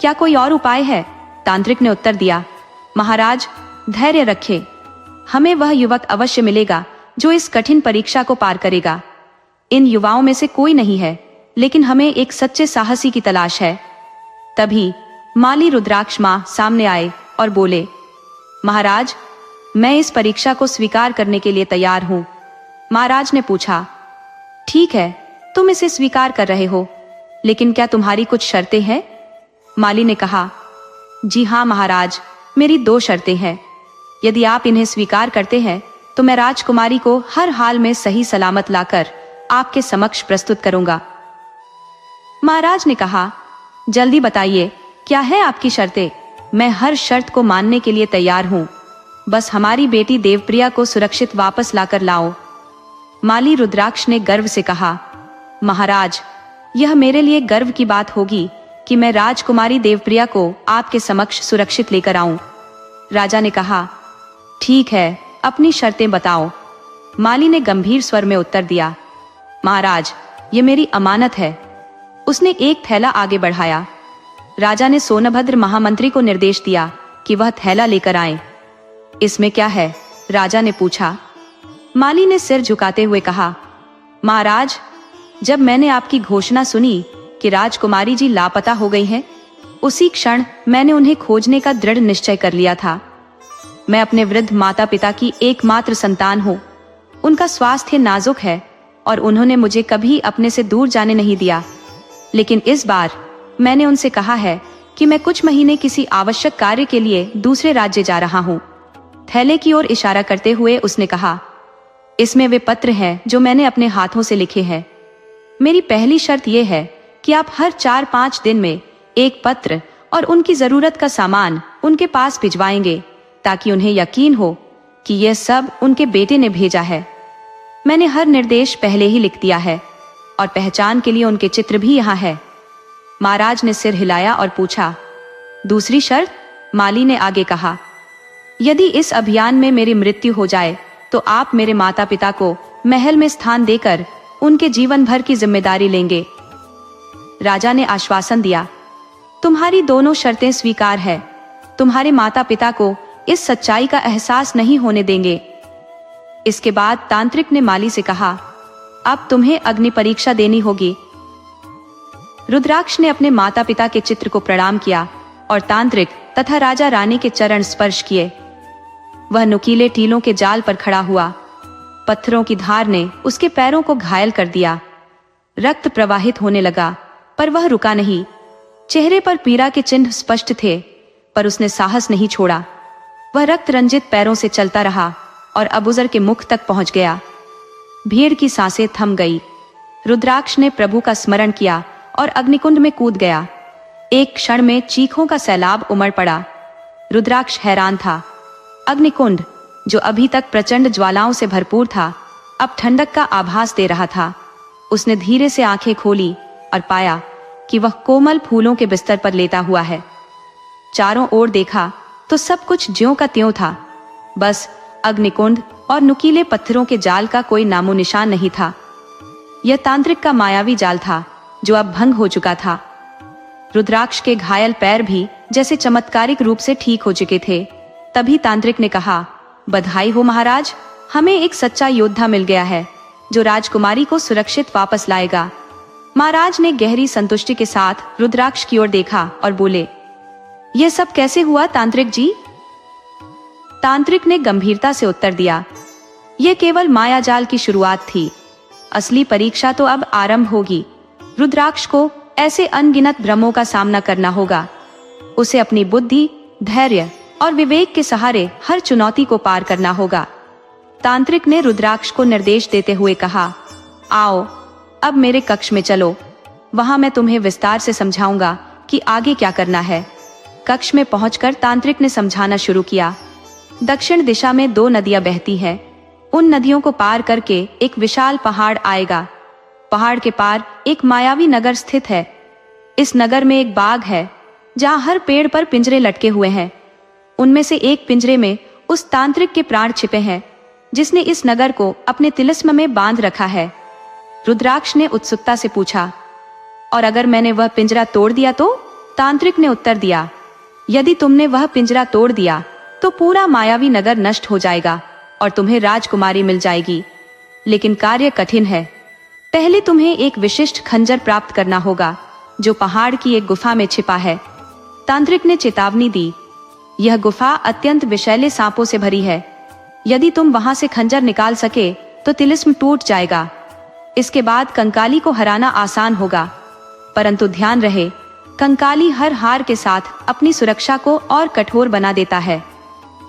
क्या कोई और उपाय है? तांत्रिक ने उत्तर दिया, महाराज, धैर्य रखें, हमें वह युवक अवश्य मिलेगा जो इस कठिन परीक्षा को पार करेगा। इन युवाओं में से कोई नहीं है, लेकिन हमें एक सच्चे साहसी की तलाश है। तभी माली रुद्राक्ष मां सामने आए और बोले, महाराज, मैं इस परीक्षा को स्वीकार करने के लिए तैयार हूं। महाराज ने पूछा, ठीक है, तुम इसे स्वीकार कर रहे हो, लेकिन क्या तुम्हारी कुछ शर्तें हैं? माली ने कहा, जी हाँ महाराज, मेरी 2 शर्तें हैं। यदि आप इन्हें स्वीकार करते हैं तो मैं राजकुमारी को हर हाल में सही सलामत लाकर आपके समक्ष प्रस्तुत करूंगा। महाराज ने कहा, जल्दी बताइए, क्या है आपकी शर्तें? मैं हर शर्त को मानने के लिए तैयार हूं, बस हमारी बेटी देवप्रिया को सुरक्षित वापस लाकर लाओ। माली रुद्राक्ष ने गर्व से कहा, महाराज, यह मेरे लिए गर्व की बात होगी कि मैं राजकुमारी देवप्रिया को आपके समक्ष सुरक्षित लेकर आऊं। राजा ने कहा, ठीक है, अपनी शर्तें बताओ। माली ने गंभीर स्वर में उत्तर दिया, महाराज, ये मेरी अमानत है। उसने एक थैला आगे बढ़ाया। राजा ने सोनभद्र महामंत्री को निर्देश दिया कि वह थैला लेकर आए। इसमें क्या है? राजा ने पूछा। माली ने सिर झुकाते हुए कहा, महाराज, जब मैंने आपकी घोषणा सुनी कि राजकुमारी जी लापता हो गई हैं, उसी क्षण मैंने उन्हें खोजने का दृढ़ निश्चय कर लिया था। मैं अपने वृद्ध माता पिता की एकमात्र संतान हूँ। उनका स्वास्थ्य नाजुक है और उन्होंने मुझे कभी अपने से दूर जाने नहीं दिया, लेकिन इस बार मैंने उनसे कहा है कि मैं कुछ महीने किसी आवश्यक कार्य के लिए दूसरे राज्य जा रहा हूँ। थैले की ओर इशारा करते हुए उसने कहा, इसमें वे पत्र हैं जो मैंने अपने हाथों से लिखे हैं। मेरी पहली शर्त यह है कि आप हर 4-5 दिन में एक पत्र और उनकी जरूरत का सामान उनके पास भिजवाएंगे, ताकि उन्हें यकीन हो कि यह सब उनके बेटे ने भेजा है। मैंने हर निर्देश पहले ही लिख दिया है और पहचान के लिए उनके चित्र भी यहाँ है। महाराज ने सिर हिलाया और पूछा, दूसरी शर्त? माली ने आगे कहा, यदि इस अभियान में मेरी मृत्यु हो जाए तो आप मेरे माता पिता को महल में स्थान देकर उनके जीवन भर की जिम्मेदारी लेंगे। राजा ने आश्वासन दिया, तुम्हारी दोनों शर्तें स्वीकार है। तुम्हारे माता पिता को इस सच्चाई का एहसास नहीं होने देंगे। इसके बाद तांत्रिक ने माली से कहा, अब तुम्हें अग्नि परीक्षा देनी होगी। रुद्राक्ष ने अपने माता पिता के चित्र को प्रणाम किया और तांत्रिक तथा राजा रानी के चरण स्पर्श किए। वह नुकीले टीलों के जाल पर खड़ा हुआ। पत्थरों की धार ने उसके पैरों को घायल कर दिया। रक्त प्रवाहित होने लगा, पर वह रुका नहीं। चेहरे पर पीड़ा के चिन्ह स्पष्ट थे, पर उसने साहस नहीं छोड़ा। वह रक्त रंजित पैरों से चलता रहा और अबूजर के मुख तक पहुंच गया। भीड़ की सांसें थम गई। रुद्राक्ष ने प्रभु का स्मरण किया और अग्निकुंड में कूद गया। एक क्षण में चीखों का सैलाब उमड़ पड़ा। रुद्राक्ष हैरान था। अग्निकुंड, जो अभी तक प्रचंड ज्वालाओं से भरपूर था, अब ठंडक का आभास दे रहा था। उसने धीरे से आंखें खोली और पाया कि वह कोमल फूलों के बिस्तर पर लेटा हुआ है। चारों ओर देखा तो सब कुछ ज्यों का त्यों था। बस अग्निकुंड और नुकीले पत्थरों के जाल का कोई नामो निशान नहीं था। यह तांत्रिक का मायावी जाल था जो अब भंग हो चुका था। रुद्राक्ष के घायल पैर भी जैसे चमत्कारिक रूप से ठीक हो चुके थे। तभी तांत्रिक ने कहा, बधाई हो महाराज, हमें एक सच्चा योद्धा मिल गया है जो राजकुमारी को सुरक्षित वापस लाएगा। महाराज ने गहरी संतुष्टि के साथ रुद्राक्ष की ओर देखा और बोले, यह सब कैसे हुआ तांत्रिक जी? तांत्रिक ने गंभीरता से उत्तर दिया, यह केवल मायाजाल की शुरुआत थी। असली परीक्षा तो अब आरंभ होगी। रुद्राक्ष को ऐसे अनगिनत भ्रमों का सामना करना होगा। उसे अपनी बुद्धि, धैर्य और विवेक के सहारे हर चुनौती को पार करना होगा। तांत्रिक ने रुद्राक्ष को निर्देश देते हुए कहा, आओ अब मेरे कक्ष में चलो, वहां मैं तुम्हें विस्तार से समझाऊंगा कि आगे क्या करना है। कक्ष में पहुंचकर तांत्रिक ने समझाना शुरू किया। दक्षिण दिशा में 2 नदियां बहती हैं। उन नदियों को पार करके एक विशाल पहाड़ आएगा। पहाड़ के पार एक मायावी नगर स्थित है। इस नगर में एक बाग है जहां हर पेड़ पर पिंजरे लटके हुए हैं। उनमें से एक पिंजरे में उस तांत्रिक के प्राण छिपे हैं जिसने इस नगर को अपने तिलिस्म में बांध रखा है। रुद्राक्ष ने उत्सुकता से पूछा, और अगर मैंने वह पिंजरा तोड़ दिया तो? तांत्रिक ने उत्तर दिया, यदि तुमने वह पिंजरा तोड़ दिया तो पूरा मायावी नगर नष्ट हो जाएगा और तुम्हें राजकुमारी मिल जाएगी। लेकिन कार्य कठिन है। पहले तुम्हें एक विशिष्ट खंजर प्राप्त करना होगा जो पहाड़ की एक गुफा में छिपा है। तांत्रिक ने चेतावनी दी, यह गुफा अत्यंत विषैले सांपों से भरी है। यदि तुम वहां से खंजर निकाल सके तो तिलिस्म टूट जाएगा। इसके बाद कंकाली को हराना आसान होगा, परंतु ध्यान रहे, कंकाली हर हार के साथ अपनी सुरक्षा को और कठोर बना देता है।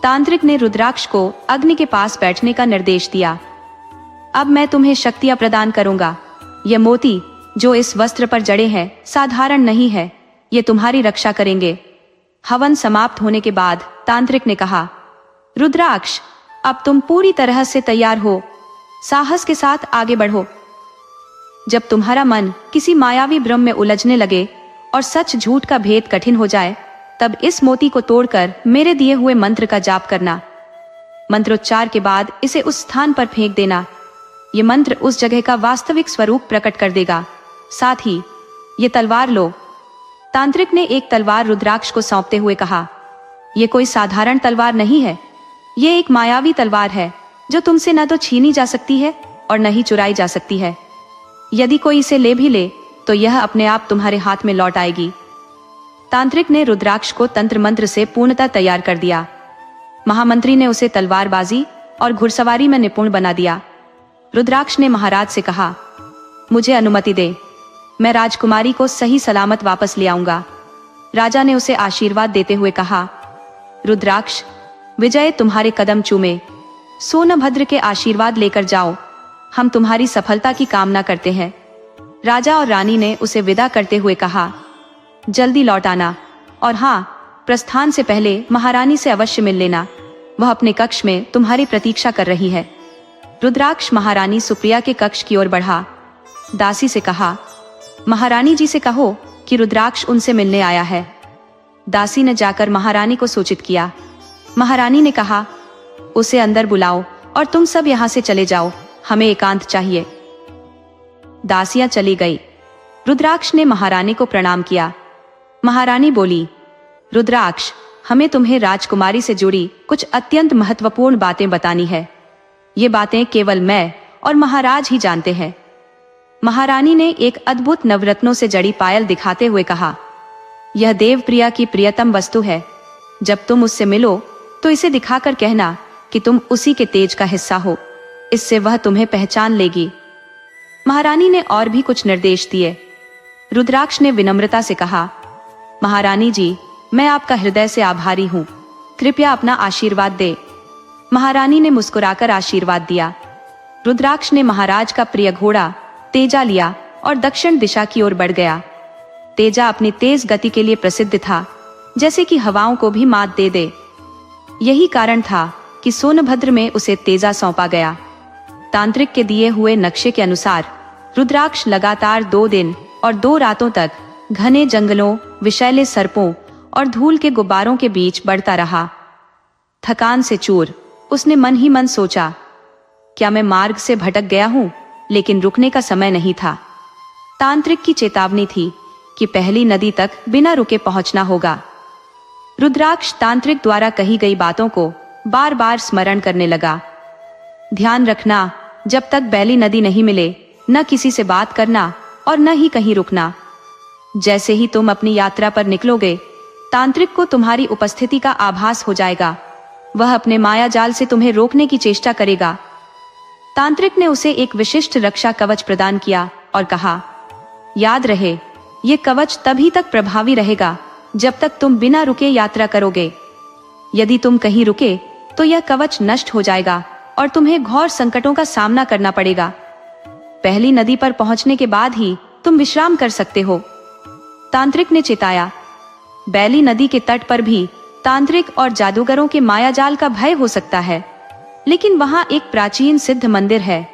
तांत्रिक ने रुद्राक्ष को अग्नि के पास बैठने का निर्देश दिया। अब मैं तुम्हें शक्तियां प्रदान करूंगा। ये मोती जो इस वस्त्र पर जड़े हैं साधारण नहीं है, ये तुम्हारी रक्षा करेंगे। हवन समाप्त होने के बाद तांत्रिक ने कहा, रुद्राक्ष, अब तुम पूरी तरह से तैयार हो। साहस के साथ आगे बढ़ो। जब तुम्हारा मन किसी मायावी भ्रम में उलझने लगे और सच झूठ का भेद कठिन हो जाए, तब इस मोती को तोड़कर मेरे दिए हुए मंत्र का जाप करना। मंत्रोच्चार के बाद इसे उस स्थान पर फेंक देना। ये मंत्र उस जगह का वास्तविक स्वरूप प्रकट कर देगा। साथ ही ये तलवार लो। तांत्रिक ने एक तलवार रुद्राक्ष को सौंपते हुए कहा, यह कोई साधारण तलवार नहीं है, ये एक मायावी तलवार है जो तुमसे न तो छीनी जा सकती है और न ही चुराई जा सकती है। यदि कोई इसे ले भी ले तो यह अपने आप तुम्हारे हाथ में लौट आएगी। तांत्रिक ने रुद्राक्ष को तंत्र मंत्र से पूर्णतः तैयार कर दिया। महामंत्री ने उसे तलवारबाजी और घुड़सवारी में निपुण बना दिया। रुद्राक्ष ने महाराज से कहा, मुझे अनुमति दे, मैं राजकुमारी को सही सलामत वापस ले आऊंगा। राजा ने उसे आशीर्वाद देते हुए कहा, रुद्राक्ष, विजय तुम्हारे कदम चूमे। सोनभद्र के आशीर्वाद लेकर जाओ। हम तुम्हारी सफलता की कामना करते हैं। राजा और रानी ने उसे विदा करते हुए कहा, जल्दी लौट आना, और हाँ, प्रस्थान से पहले महारानी से अवश्य मिल लेना। वह अपने कक्ष में तुम्हारी प्रतीक्षा कर रही है। रुद्राक्ष महारानी सुप्रिया के कक्ष की ओर बढ़ा। दासी से कहा, महारानी जी से कहो कि रुद्राक्ष उनसे मिलने आया है। दासी ने जाकर महारानी को सूचित किया। महारानी ने कहा, उसे अंदर बुलाओ और तुम सब यहाँ से चले जाओ, हमें एकांत चाहिए। दासियां चली गई। रुद्राक्ष ने महारानी को प्रणाम किया। महारानी बोली, रुद्राक्ष, हमें तुम्हें राजकुमारी से जुड़ी कुछ अत्यंत महत्वपूर्ण बातें बतानी है। ये बातें केवल मैं और महाराज ही जानते हैं। महारानी ने एक अद्भुत नवरत्नों से जड़ी पायल दिखाते हुए कहा, यह देवप्रिया की प्रियतम वस्तु है। जब तुम उससे मिलो तो इसे दिखाकर कहना कि तुम उसी के तेज का हिस्सा हो। इससे वह तुम्हें पहचान लेगी। महारानी ने और भी कुछ निर्देश दिए। रुद्राक्ष ने विनम्रता से कहा, महारानी जी, मैं आपका हृदय से आभारी हूँ, कृपया अपना आशीर्वाद दे। महारानी ने मुस्कुराकर आशीर्वाद दिया। रुद्राक्ष ने महाराज का प्रिय घोड़ा तेजा लिया और दक्षिण दिशा की ओर बढ़ गया। तेजा अपनी तेज गति के लिए प्रसिद्ध था, जैसे कि हवाओं को भी मात दे दे। यही कारण था कि सोनभद्र में उसे तेजा सौंपा गया। तांत्रिक के दिए हुए नक्शे के अनुसार रुद्राक्ष लगातार 2 दिन और 2 रातों तक घने जंगलों, विषैले सर्पों और धूल के गुब्बारों के बीच बढ़ता रहा। थकान से चूर उसने मन ही मन सोचा, क्या मैं मार्ग से भटक गया हूं? लेकिन रुकने का समय नहीं था। तांत्रिक की चेतावनी थी कि पहली नदी तक बिना रुके पहुंचना होगा। रुद्राक्ष तांत्रिक द्वारा कही गई बातों को बार बार स्मरण करने लगा। ध्यान रखना, जब तक बैली नदी नहीं मिले न किसी से बात करना और न ही कहीं रुकना। जैसे ही तुम अपनी यात्रा पर निकलोगे, तांत्रिक को तुम्हारी उपस्थिति का आभास हो जाएगा। वह अपने माया जाल से तुम्हें रोकने की चेष्टा करेगा। तांत्रिक ने उसे एक विशिष्ट रक्षा कवच प्रदान किया और कहा, याद रहे, ये कवच तभी तक प्रभावी रहेगा जब तक तुम बिना रुके यात्रा करोगे। यदि तुम कहीं रुके तो यह कवच नष्ट हो जाएगा और तुम्हें घोर संकटों का सामना करना पड़ेगा। पहली नदी पर पहुंचने के बाद ही तुम विश्राम कर सकते हो। तांत्रिक ने चेताया। बैली नदी के तट पर भी तांत्रिक और जादूगरों के मायाजाल का भय हो सकता है, लेकिन वहां एक प्राचीन सिद्ध मंदिर है।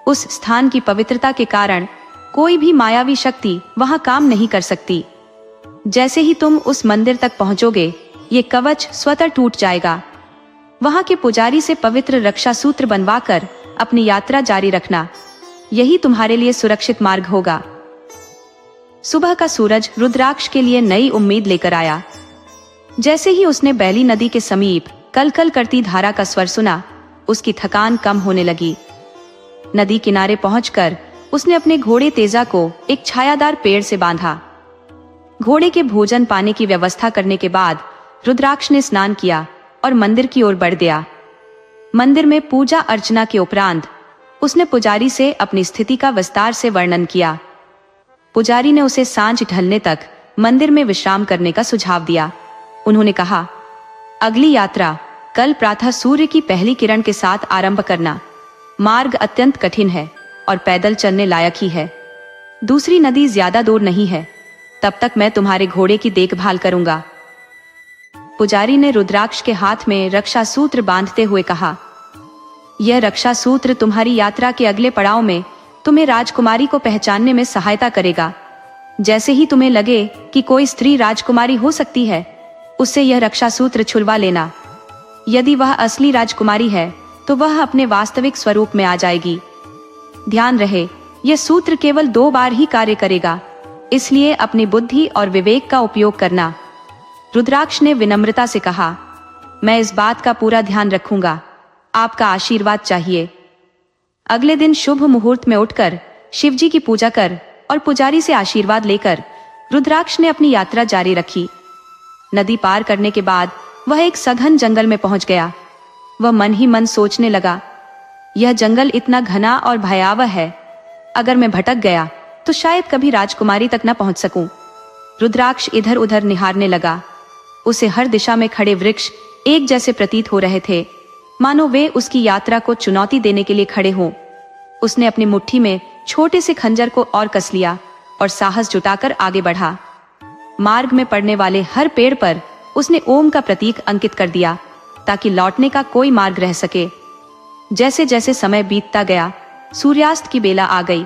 उस स्थान की पवित्रता के कारण कोई भी मायावी शक्ति वहां काम नहीं कर सकती। जैसे ही तुम उस मंदिर तक पहुंचोगे, ये कवच स्वतः टूट जाएगा। वहां के पुजारी से पवित्र रक्षा सूत्र बनवाकर अपनी यात्रा जारी रखना, यही तुम्हारे लिए सुरक्षित मार्ग होगा। सुबह का सूरज रुद्राक्ष के लिए नई उम्मीद लेकर आया। जैसे ही उसने बैली नदी के समीप कलकल करती धारा का स्वर सुना, उसकी थकान कम होने लगी। नदी किनारे पहुंचकर उसने अपने घोड़े तेजा को एक छायादार पेड़ से बांधा। घोड़े के भोजन पाने की व्यवस्था करने के बाद रुद्राक्ष ने स्नान किया और मंदिर की ओर बढ़ गया। मंदिर में पूजा अर्चना के उपरांत उसने पुजारी से अपनी स्थिति का विस्तार से वर्णन किया। पुजारी ने उसे सांझ ढलने तक मंदिर में विश्राम करने का सुझाव दिया। उन्होंने कहा, अगली यात्रा कल प्रातः सूर्य की पहली किरण के साथ आरंभ करना। मार्ग अत्यंत कठिन है और पैदल चलने लायक ही है। दूसरी नदी ज्यादा दूर नहीं है, तब तक मैं तुम्हारे घोड़े की देखभाल करूंगा। पुजारी ने रुद्राक्ष के हाथ में रक्षा सूत्र बांधते हुए कहा, यह रक्षा सूत्र तुम्हारी यात्रा के अगले पड़ाव में तुम्हें राजकुमारी को पहचानने में सहायता करेगा। जैसे ही तुम्हें लगे कि कोई स्त्री राजकुमारी हो सकती है, उससे यह रक्षा सूत्र छुलवा लेना। यदि वह असली राजकुमारी है तो वह अपने वास्तविक स्वरूप में आ जाएगी। ध्यान रहे, यह सूत्र केवल 2 बार ही कार्य करेगा, इसलिए अपनी बुद्धि और विवेक का उपयोग करना। रुद्राक्ष ने विनम्रता से कहा, मैं इस बात का पूरा ध्यान रखूंगा, आपका आशीर्वाद चाहिए। अगले दिन शुभ मुहूर्त में उठकर शिवजी की पूजा कर और पुजारी से आशीर्वाद लेकर रुद्राक्ष ने अपनी यात्रा जारी रखी। नदी पार करने के बाद वह एक सघन जंगल में पहुंच गया। वह मन ही मन सोचने लगा, यह जंगल इतना घना और भयावह है, अगर मैं भटक गया तो शायद कभी राजकुमारी तक न पहुंच सकूं। रुद्राक्ष इधर उधर निहारने लगा। उसे हर दिशा में खड़े वृक्ष एक जैसे प्रतीत हो रहे थे, मानो वे उसकी यात्रा को चुनौती देने के लिए खड़े हों। उसने अपनी मुट्ठी में छोटे से खंजर को और कस लिया और साहस जुटाकर आगे बढ़ा। मार्ग में पड़ने वाले हर पेड़ पर उसने ओम का प्रतीक अंकित कर दिया, ताकि लौटने का कोई मार्ग रह सके। जैसे जैसे समय बीतता गया, सूर्यास्त की बेला आ गई।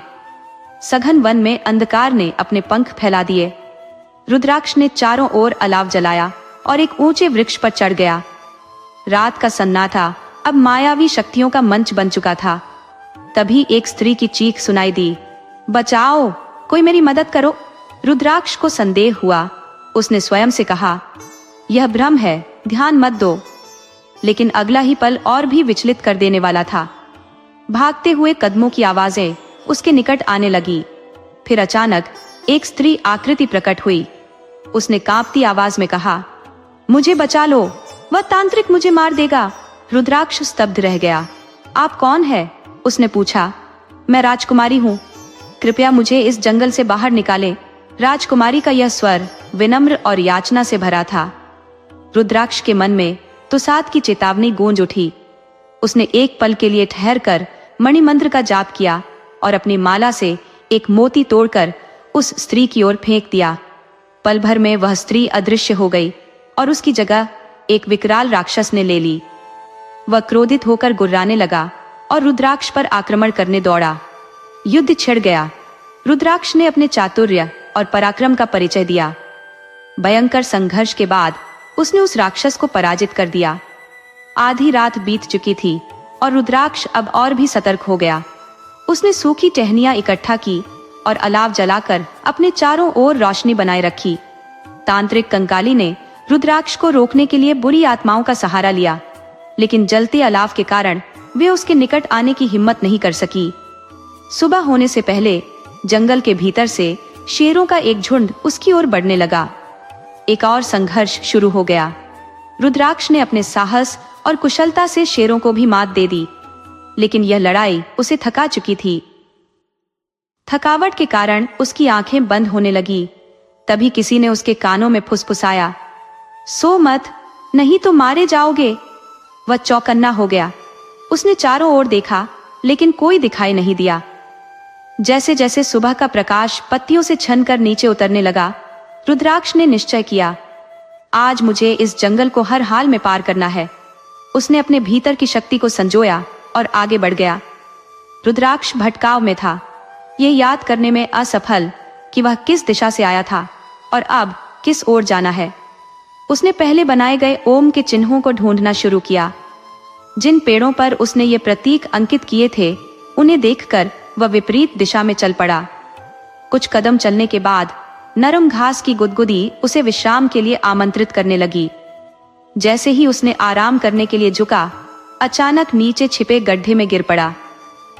सघन वन में अंधकार ने अपने पंख फैला दिए। रुद्राक्ष ने चारों ओर अलाव जलाया और एक ऊंचे वृक्ष पर चढ़ गया। रात का सन्नाटा अब मायावी शक्तियों का मंच बन चुका था। तभी एक स्त्री की चीख सुनाई दी, बचाओ, कोई मेरी मदद करो। रुद्राक्ष को संदेह हुआ। उसने स्वयं से कहा, यह भ्रम है, ध्यान मत दो। लेकिन अगला ही पल और भी विचलित कर देने वाला था। भागते हुए कदमों की आवाजें उसके निकट आने लगी। फिर अचानक एक स्त्री आकृति प्रकट हुई। उसने कांपती आवाज में कहा, मुझे बचा लो, वह तांत्रिक मुझे मार देगा। रुद्राक्ष स्तब्ध रह गया। आप कौन है? उसने पूछा। मैं राजकुमारी हूँ, कृपया मुझे इस जंगल से बाहर निकालें। राजकुमारी का यह स्वर विनम्र और याचना से भरा था। रुद्राक्ष के मन में तुसाद की चेतावनी गूंज उठी। उसने एक पल के लिए ठहर कर मणिमंत्र का जाप किया और अपनी माला से एक मोती तोड़कर उस स्त्री की ओर फेंक दिया। पल भर में वह स्त्री अदृश्य हो गई और उसकी जगह एक विकराल राक्षस ने ले ली। वह क्रोधित होकर गुर्राने लगा और रुद्राक्ष पर आक्रमण करने दौड़ा। युद्ध छिड़ गया। रुद्राक्ष ने अपने चातुर्य और पराक्रम का परिचय दिया। भयंकर संघर्ष के बाद उसने उस राक्षस को पराजित कर दिया। आधी रात बीत चुकी थी और रुद्राक्ष अब और भी सतर्क हो गया। उसने सूखी टहनियां इकट्ठा की और अलाव जलाकर अपने चारों ओर रोशनी बनाए रखी। तांत्रिक कंकाली ने रुद्राक्ष को रोकने के लिए बुरी आत्माओं का सहारा लिया, लेकिन जलते अलाव के कारण वे उसके निकट आने की हिम्मत नहीं कर सकी। सुबह होने से पहले जंगल के भीतर से शेरों का एक झुंड उसकी ओर बढ़ने लगा। एक और संघर्ष शुरू हो गया। रुद्राक्ष ने अपने साहस और कुशलता से शेरों को भी मात दे दी, लेकिन यह लड़ाई उसे थका चुकी थी। थकावट के कारण उसकी आंखें बंद होने लगी। तभी किसी ने उसके कानों में फुसफुसाया, सो मत, नहीं तो मारे जाओगे। वह चौकन्ना हो गया। उसने चारों ओर देखा, लेकिन कोई दिखाई नहीं दिया। जैसे जैसे सुबह का प्रकाश पत्तियों से छनकर नीचे उतरने लगा, रुद्राक्ष ने निश्चय किया, आज मुझे इस जंगल को हर हाल में पार करना है। उसने अपने भीतर की शक्ति को संजोया और आगे बढ़ गया। रुद्राक्ष भटकाव में था, ये याद करने में असफल कि वह किस दिशा से आया था और अब किस ओर जाना है। उसने पहले बनाए गए ओम के चिन्हों को ढूंढना शुरू किया। जिन पेड़ों पर उसने ये प्रतीक अंकित किए थे, उन्हें देखकर वह विपरीत दिशा में चल पड़ा। कुछ कदम चलने के बाद नरम घास की गुदगुदी उसे विश्राम के लिए आमंत्रित करने लगी। जैसे ही उसने आराम करने के लिए झुका, अचानक नीचे छिपे गड्ढे में गिर पड़ा।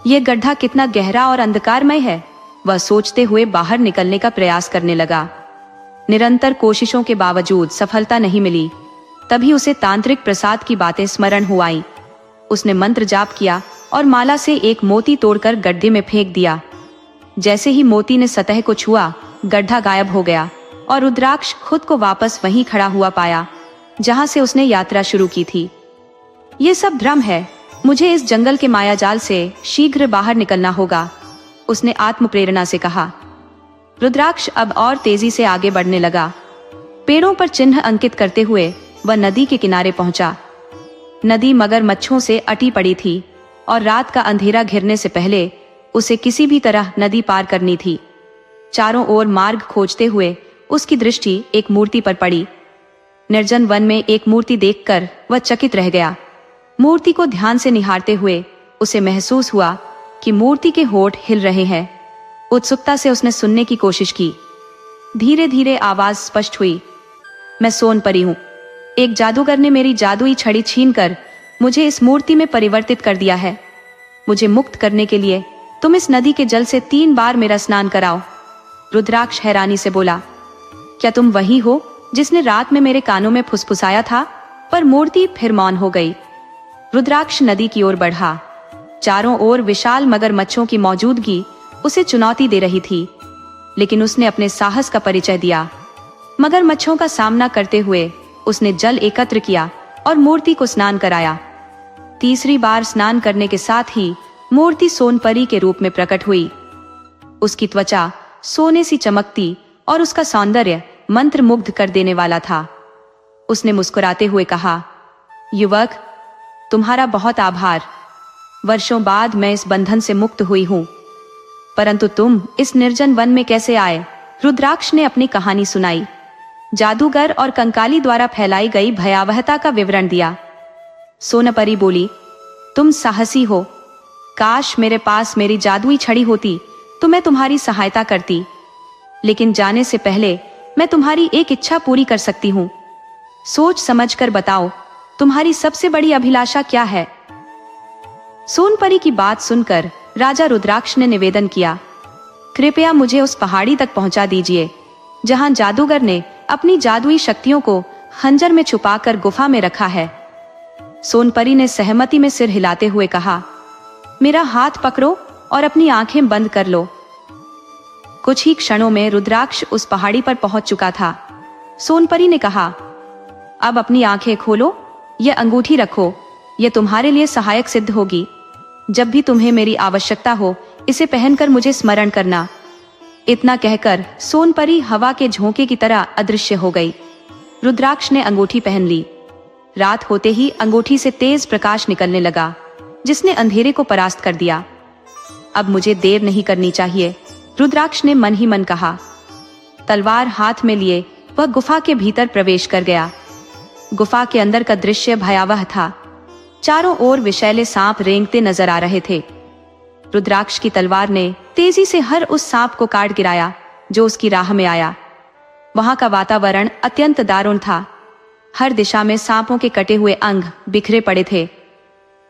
यह गड्ढा कितना गहरा और अंधकारमय है, वह सोचते हुए बाहर निकलने का प्रयास करने लगा। निरंतर कोशिशों के बावजूद सफलता नहीं मिली। तभी उसे तांत्रिक प्रसाद की बातें स्मरण हो आईं। उसने मंत्र जाप किया और माला से एक मोती तोड़कर गड्ढे में फेंक दिया। जैसे ही मोती ने सतह को छुआ, गड्ढा गायब हो गया और रुद्राक्ष खुद को वापस वहीं खड़ा हुआ पाया जहां से उसने यात्रा शुरू की थी। ये सब भ्रम है, मुझे इस जंगल के मायाजाल से शीघ्र बाहर निकलना होगा, उसने आत्म प्रेरणा से कहा। रुद्राक्ष अब और तेजी से आगे बढ़ने लगा। पेड़ों पर चिन्ह अंकित करते हुए वह नदी के किनारे पहुंचा। नदी मगरमच्छों से अटी पड़ी थी और रात का अंधेरा घिरने से पहले उसे किसी भी तरह नदी पार करनी थी। चारों ओर मार्ग खोजते हुए उसकी दृष्टि एक मूर्ति पर पड़ी। निर्जन वन में एक मूर्ति देखकर वह चकित रह गया। मूर्ति को ध्यान से निहारते हुए उसे महसूस हुआ कि मूर्ति के होंठ हिल रहे हैं। उत्सुकता से उसने सुनने की कोशिश की। धीरे धीरे आवाज स्पष्ट हुई, मैं सोनपरी हूँ। एक जादूगर ने मेरी जादुई छड़ी छीनकर मुझे इस मूर्ति में परिवर्तित कर दिया है। मुझे मुक्त करने के लिए तुम इस नदी के जल से 3 बार मेरा स्नान कराओ। रुद्राक्ष हैरानी से बोला, क्या तुम वही हो जिसने रात में मेरे कानों में फुसफुसाया था? पर मूर्ति फिर मौन हो गई। रुद्राक्ष नदी की ओर बढ़ा। चारों ओर विशाल मगरमच्छों की मौजूदगी उसे चुनौती दे रही थी, लेकिन उसने अपने साहस का परिचय दिया। मगरमच्छों का सामना करते हुए उसने जल एकत्र किया और मूर्ति को स्नान कराया। तीसरी बार स्नान करने के साथ ही मूर्ति सोनपरी के रूप में प्रकट हुई। उसकी त्वचा सोने सी चमकती और उसका सौंदर्य मंत्र मुग्ध कर देने वाला था। उसने मुस्कुराते हुए कहा, युवक, तुम्हारा बहुत आभार। वर्षों बाद मैं इस बंधन से मुक्त हुई हूं, परंतु तुम इस निर्जन वन में कैसे आए? रुद्राक्ष ने अपनी कहानी सुनाई। जादूगर और कंकाली द्वारा फैलाई गई भयावहता का विवरण दिया। सोनपरी बोली, तुम साहसी हो। काश मेरे पास मेरी जादुई छड़ी होती तो मैं तुम्हारी सहायता करती, लेकिन जाने से पहले मैं तुम्हारी एक इच्छा पूरी कर सकती हूँ। सोच समझकर बताओ, तुम्हारी सबसे बड़ी अभिलाषा क्या है? सोनपरी की बात सुनकर राजा रुद्राक्ष ने निवेदन किया, कृपया मुझे उस पहाड़ी तक पहुंचा दीजिए जहां जादूगर ने अपनी जादुई शक्तियों को खंजर में छुपाकर गुफा में रखा है। सोनपरी ने सहमति में सिर हिलाते हुए कहा, मेरा हाथ पकड़ो और अपनी आंखें बंद कर लो। कुछ ही क्षणों में रुद्राक्ष उस पहाड़ी पर पहुंच चुका था। सोनपरी ने कहा, अब अपनी आंखें खोलो, यह अंगूठी रखो, यह तुम्हारे लिए सहायक सिद्ध होगी। जब भी तुम्हें मेरी आवश्यकता हो, इसे पहनकर मुझे स्मरण करना। इतना कहकर सोनपरी हवा के झोंके की तरह अदृश्य हो गई। रुद्राक्ष ने अंगूठी पहन ली। रात होते ही अंगूठी से तेज प्रकाश निकलने लगा, जिसने अंधेरे को परास्त कर दिया। अब मुझे देर नहीं करनी चाहिए, रुद्राक्ष ने मन ही मन कहा। तलवार हाथ में लिए वह गुफा के भीतर प्रवेश कर गया। गुफा के अंदर का दृश्य भयावह था। चारों ओर विषैले सांप रेंगते नजर आ रहे थे। रुद्राक्ष की तलवार ने तेजी से हर उस सांप को काट गिराया जो उसकी राह में आया। वहां का वातावरण अत्यंत दारुण था। हर दिशा में सांपों के कटे हुए अंग बिखरे पड़े थे।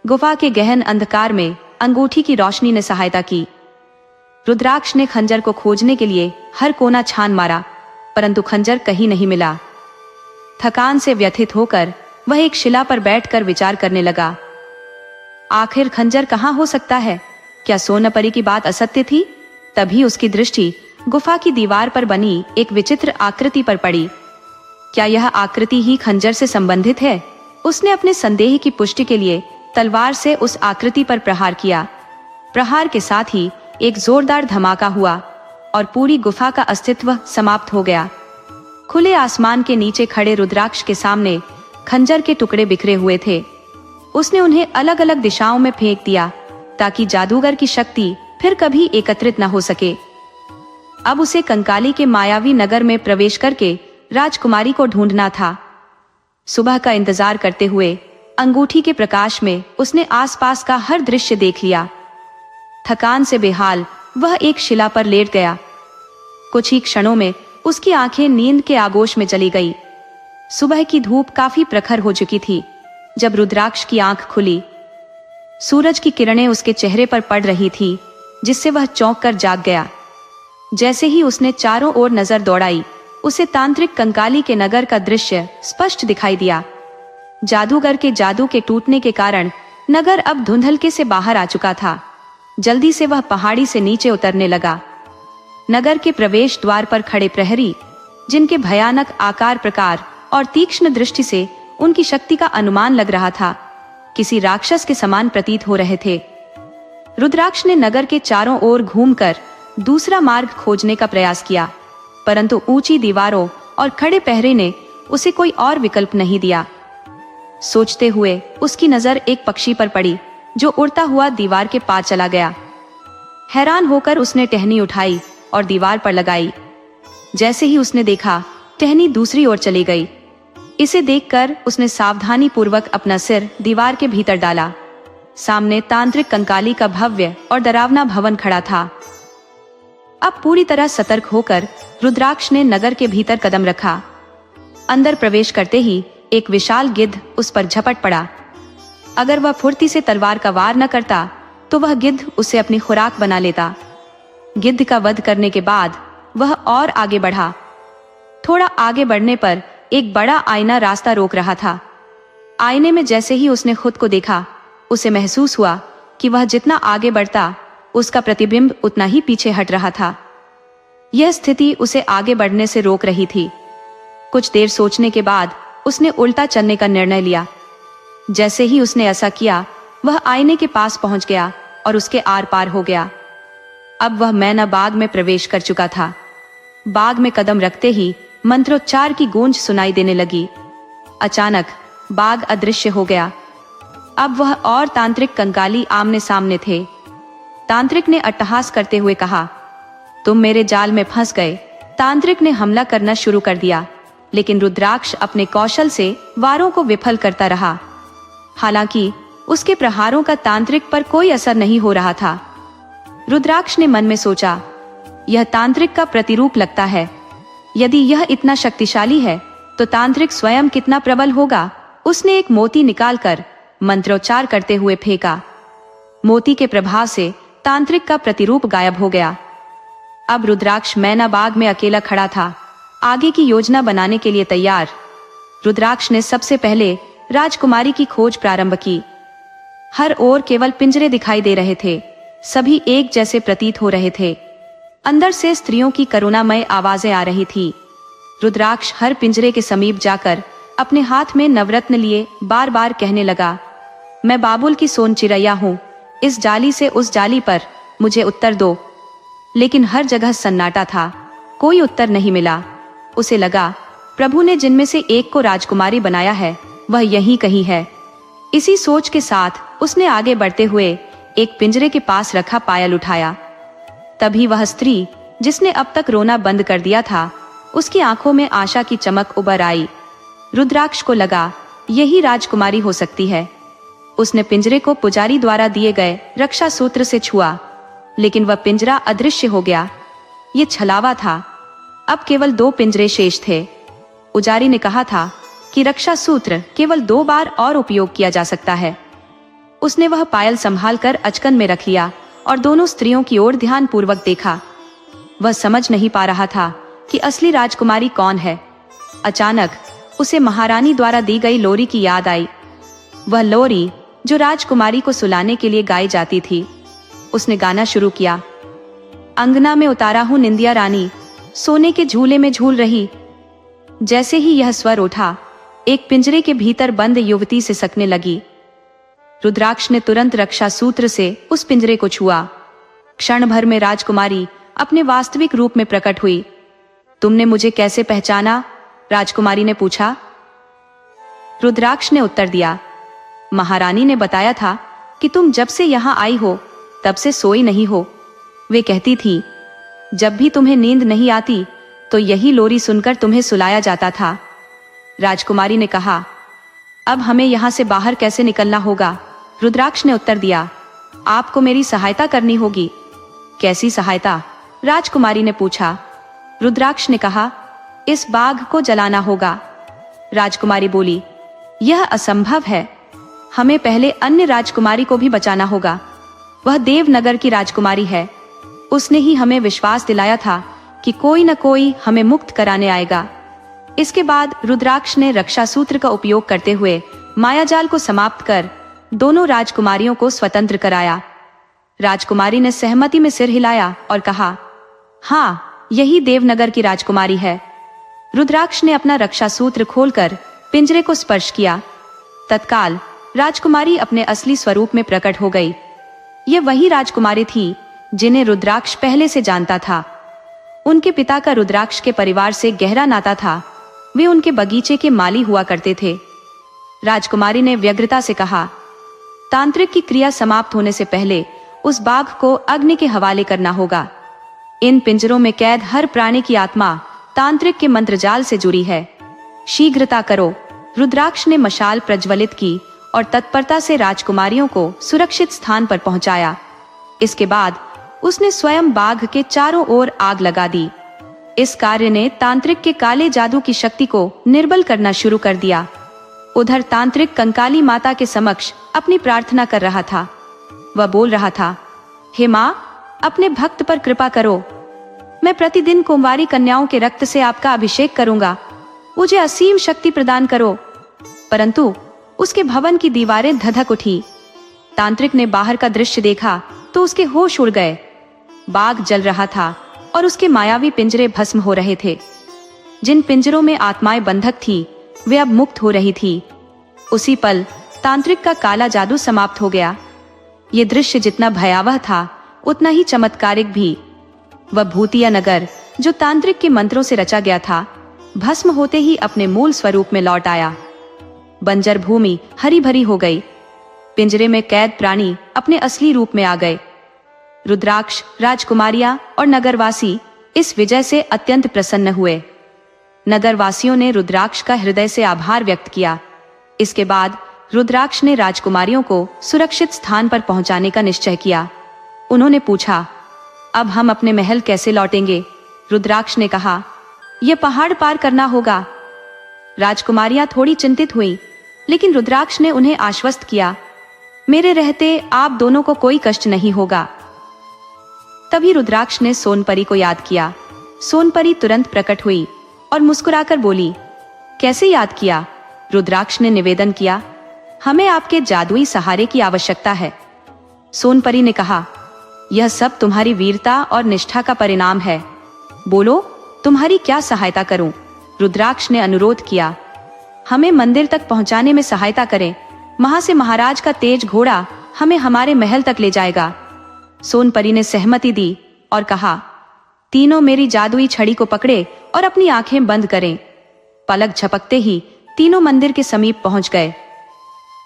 गुफा के गहन अंधकार में अंगूठी की रोशनी ने सहायता की। रुद्राक्ष ने खंजर को खोजने के लिए हर कोना छान मारा, परंतु खंजर कहीं नहीं मिला। थकान से व्यथित होकर वह एक शिला पर बैठकर विचार करने लगा। आखिर खंजर कहाँ हो सकता है? क्या सोनपरी की बात असत्य थी? तभी उसकी दृष्टि गुफा की दीवार पर बनी एक विचित्र आकृति पर पड़ी। क्या यह आकृति ही खंजर से संबंधित है? उसने अपने संदेह की पुष्टि के लिए तलवार से उस आकृति पर प्रहार किया। प्रहार के साथ ही एक जोरदार धमाका हुआ और पूरी गुफा का अस्तित्व समाप्त हो गया। खुले आसमान के नीचे खड़े रुद्राक्ष के सामने खंजर के टुकड़े बिखरे हुए थे। उसने उन्हें अलग अलग दिशाओं में फेंक दिया ताकि जादूगर की शक्ति फिर कभी एकत्रित न हो सके। अब उसे कंकाली के मायावी नगर में प्रवेश करके राजकुमारी को ढूंढना था। सुबह का इंतजार करते हुए अंगूठी के प्रकाश में उसने आसपास का हर दृश्य देख लिया। थकान से बेहाल वह एक शिला पर लेट गया। कुछ ही क्षणों में उसकी आंखें नींद के आगोश में चली गई। सुबह की धूप काफी प्रखर हो चुकी थी जब रुद्राक्ष की आंख खुली। सूरज की किरणें उसके चेहरे पर पड़ रही थी, जिससे वह चौंक कर जाग गया। जैसे ही उसने चारों ओर नजर दौड़ाई, उसे तांत्रिक कंकाली के नगर का दृश्य स्पष्ट दिखाई दिया। जादूगर के जादू के टूटने के कारण नगर अब धुंधलके से बाहर आ चुका था। जल्दी से वह पहाड़ी से नीचे उतरने लगा। नगर के प्रवेश द्वार पर खड़े प्रहरी, जिनके भयानक आकार प्रकार और तीक्ष्ण दृष्टि से उनकी शक्ति का अनुमान लग रहा था, किसी राक्षस के समान प्रतीत हो रहे थे। रुद्राक्ष ने नगर के चारों ओर घूमकर दूसरा मार्ग खोजने का प्रयास किया, परंतु ऊंची दीवारों और खड़े पहरे ने उसे कोई और विकल्प नहीं दिया। सोचते हुए उसकी नजर एक पक्षी पर पड़ी जो उड़ता हुआ दीवार के पार चला गया। हैरान होकर उसने टहनी उठाई और दीवार पर लगाई। जैसे ही उसने देखा, टहनी दूसरी ओर चली गई। इसे देखकर उसने सावधानी पूर्वक अपना सिर दीवार के भीतर डाला। सामने तांत्रिक कंकाली का भव्य और डरावना भवन खड़ा था। अब पूरी तरह सतर्क होकर रुद्राक्ष ने नगर के भीतर कदम रखा। अंदर प्रवेश करते ही एक विशाल गिद्ध उस पर झपट पड़ा। अगर वह फुर्ती से तलवार का वार न करता तो वह गिद्ध उसे अपनी खुराक बना लेता। गिद्ध का वध करने के बाद वह और आगे बढ़ा। थोड़ा आगे बढ़ने पर एक बड़ा आईना रास्ता रोक रहा था। आईने में जैसे ही उसने खुद को देखा, उसे महसूस हुआ कि वह जितना आगे बढ़ता, उसका प्रतिबिंब उतना ही पीछे हट रहा था। यह स्थिति उसे आगे बढ़ने से रोक रही थी। कुछ देर सोचने के बाद उसने उल्टा चलने का निर्णय लिया। जैसे ही उसने ऐसा किया, वह आईने के पास पहुंच गया और उसके आर पार हो गया। अब वह मैना बाग में प्रवेश कर चुका था। बाग में कदम रखते ही मंत्रोच्चार की गूंज सुनाई देने लगी। अचानक बाग अदृश्य हो गया। अब वह और तांत्रिक कंकाली आमने सामने थे। तांत्रिक ने अट्टहास करते हुए कहा, तुम मेरे जाल में फंस गए। तांत्रिक ने हमला करना शुरू कर दिया, लेकिन रुद्राक्ष अपने कौशल से वारों को विफल करता रहा। हालांकि उसके प्रहारों का तांत्रिक पर कोई असर नहीं हो रहा था। रुद्राक्ष ने मन में सोचा, यह तांत्रिक का प्रतिरूप लगता है। यदि यह इतना शक्तिशाली है तो तांत्रिक स्वयं कितना प्रबल होगा। उसने एक मोती निकालकर मंत्रोच्चार करते हुए फेंका। मोती के प्रभाव से तांत्रिक का प्रतिरूप गायब हो गया। अब रुद्राक्ष मैना बाग में अकेला खड़ा था, आगे की योजना बनाने के लिए तैयार। रुद्राक्ष ने सबसे पहले राजकुमारी की खोज प्रारंभ की। हर ओर केवल पिंजरे दिखाई दे रहे थे। सभी एक जैसे प्रतीत हो रहे थे। अंदर से स्त्रियों की करुणामय आवाजें आ रही थी। रुद्राक्ष हर पिंजरे के समीप जाकर अपने हाथ में नवरत्न लिए बार बार कहने लगा, मैं बाबुल की सोन चिड़ैया हूँ, इस जाली से उस जाली पर मुझे उत्तर दो। लेकिन हर जगह सन्नाटा था, कोई उत्तर नहीं मिला। उसे लगा प्रभु ने जिनमें से एक को राजकुमारी बनाया है वह यहीं कहीं है। इसी सोच के साथ उसने आगे बढ़ते हुए एक पिंजरे के पास रखा पायल उठाया। तभी वह स्त्री जिसने अब तक रोना बंद कर दिया था, उसकी आंखों में आशा की चमक उभर आई। रुद्राक्ष को लगा यही राजकुमारी हो सकती है। उसने पिंजरे को पुजारी द्वारा दिए गए रक्षा सूत्र से छुआ, लेकिन वह पिंजरा अदृश्य हो गया। ये छलावा था। अब केवल 2 पिंजरे शेष थे। पुजारी ने कहा था कि रक्षा सूत्र केवल 2 बार और उपयोग किया जा सकता है। उसने वह पायल संभाल कर अचकन में रख लिया और दोनों स्त्रियों की ओर ध्यान पूर्वक देखा। वह समझ नहीं पा रहा था कि असली राजकुमारी कौन है। अचानक उसे महारानी द्वारा दी गई लोरी की याद आई, वह लोरी जो राजकुमारी को सुलाने के लिए गाई जाती थी। उसने गाना शुरू किया, अंगना में उतारा हूँ निंदिया रानी, सोने के झूले में झूल रही। जैसे ही यह स्वर उठा, एक पिंजरे के भीतर बंद युवती से सकने लगी। रुद्राक्ष ने तुरंत रक्षा सूत्र से उस पिंजरे को छुआ। क्षण भर में राजकुमारी अपने वास्तविक रूप में प्रकट हुई। तुमने मुझे कैसे पहचाना? राजकुमारी ने पूछा। रुद्राक्ष ने उत्तर दिया, महारानी ने बताया था कि तुम जब से यहाँ आई हो तब से सोई नहीं हो। वे कहती थी जब भी तुम्हें नींद नहीं आती तो यही लोरी सुनकर तुम्हें सुलाया जाता था। राजकुमारी ने कहा, अब हमें यहाँ से बाहर कैसे निकलना होगा? रुद्राक्ष ने उत्तर दिया, आपको मेरी सहायता करनी होगी। कैसी सहायता? राजकुमारी ने पूछा। रुद्राक्ष ने कहा, इस बाघ को जलाना होगा। राजकुमारी बोली, यह असंभव है, हमें पहले अन्य राजकुमारी को भी बचाना होगा। वह देवनगर की राजकुमारी है। उसने ही हमें विश्वास दिलाया था कि कोई न कोई हमें मुक्त कराने आएगा। इसके बाद रुद्राक्ष ने रक्षा सूत्र का उपयोग करते हुए मायाजाल को समाप्त कर दोनों राजकुमारियों को स्वतंत्र कराया। राजकुमारी ने सहमति में सिर हिलाया और कहा, हाँ, यही देवनगर की राजकुमारी है। रुद्राक्ष ने अपना रक्षा सूत्र खोलकर पिंजरे को स्पर्श किया। तत्काल राजकुमारी अपने असली स्वरूप में प्रकट हो गई। यह वही राजकुमारी थी जिन्हें रुद्राक्ष पहले से जानता था। उनके पिता का रुद्राक्ष के परिवार से गहरा नाता था। वे उनके बगीचे के माली हुआ करते थे। राजकुमारी ने व्यग्रता से कहा, तांत्रिक की क्रिया समाप्त होने से पहले उस बाघ को अग्नि के हवाले करना होगा। इन पिंजरों में कैद हर प्राणी की आत्मा तांत्रिक के मंत्रजाल से जुड़ी है। शीघ्रता करो। रुद्राक्ष ने मशाल प्रज्वलित की और तत्परता से राजकुमारियों को सुरक्षित स्थान पर पहुंचाया। इसके बाद उसने स्वयं बाघ के चारों ओर आग लगा दी। इस कार्य ने तांत्रिक के काले जादू की शक्ति को निर्बल करना शुरू कर दिया। उधर तांत्रिक कंकाली माता के समक्ष अपनी प्रार्थना कर रहा था। वह बोल रहा था, हे माँ, अपने भक्त पर कृपा करो। मैं प्रतिदिन कुंवारी कन्याओं के रक्त से आपका अभिषेक करूंगा। मुझे असीम शक्ति प्रदान करो। परंतु उसके भवन की दीवारें धधक उठी। तांत्रिक ने बाहर का दृश्य देखा तो उसके होश उड़ गए। बाघ जल रहा था और उसके मायावी पिंजरे भस्म हो रहे थे। जिन पिंजरों में आत्माएं बंधक थी वे अब मुक्त हो रही थी। उसी पल तांत्रिक का काला जादू समाप्त हो गया। ये दृश्य जितना भयावह था उतना ही चमत्कारिक भी। वह भूतिया नगर जो तांत्रिक के मंत्रों से रचा गया था, भस्म होते ही अपने मूल स्वरूप में लौट आया। बंजर भूमि हरी भरी हो गई। पिंजरे में कैद प्राणी अपने असली रूप में आ गए। रुद्राक्ष, राजकुमारियां और नगरवासी इस विजय से अत्यंत प्रसन्न हुए। नगरवासियों ने रुद्राक्ष का हृदय से आभार व्यक्त किया। इसके बाद रुद्राक्ष ने राजकुमारियों को सुरक्षित स्थान पर पहुंचाने का निश्चय किया। उन्होंने पूछा, अब हम अपने महल कैसे लौटेंगे? रुद्राक्ष ने कहा, यह पहाड़ पार करना होगा। राजकुमारियां थोड़ी चिंतित हुई, लेकिन रुद्राक्ष ने उन्हें आश्वस्त किया, मेरे रहते आप दोनों को कोई कष्ट नहीं होगा। तभी रुद्राक्ष ने सोनपरी को याद किया। सोनपरी तुरंत प्रकट हुई और मुस्कुराकर बोली, कैसे याद किया? रुद्राक्ष ने निवेदन किया, हमें आपके जादुई सहारे की आवश्यकता है। सोनपरी ने कहा, यह सब तुम्हारी वीरता और निष्ठा का परिणाम है। बोलो, तुम्हारी क्या सहायता करूं? रुद्राक्ष ने अनुरोध किया, हमें मंदिर तक पहुंचाने में सहायता करें। वहां से महाराज का तेज घोड़ा हमें हमारे महल तक ले जाएगा। सोनपरी ने सहमति दी और कहा, तीनों मेरी जादुई छड़ी को पकड़े और अपनी आंखें बंद करें। पलक झपकते ही तीनों मंदिर के समीप पहुंच गए।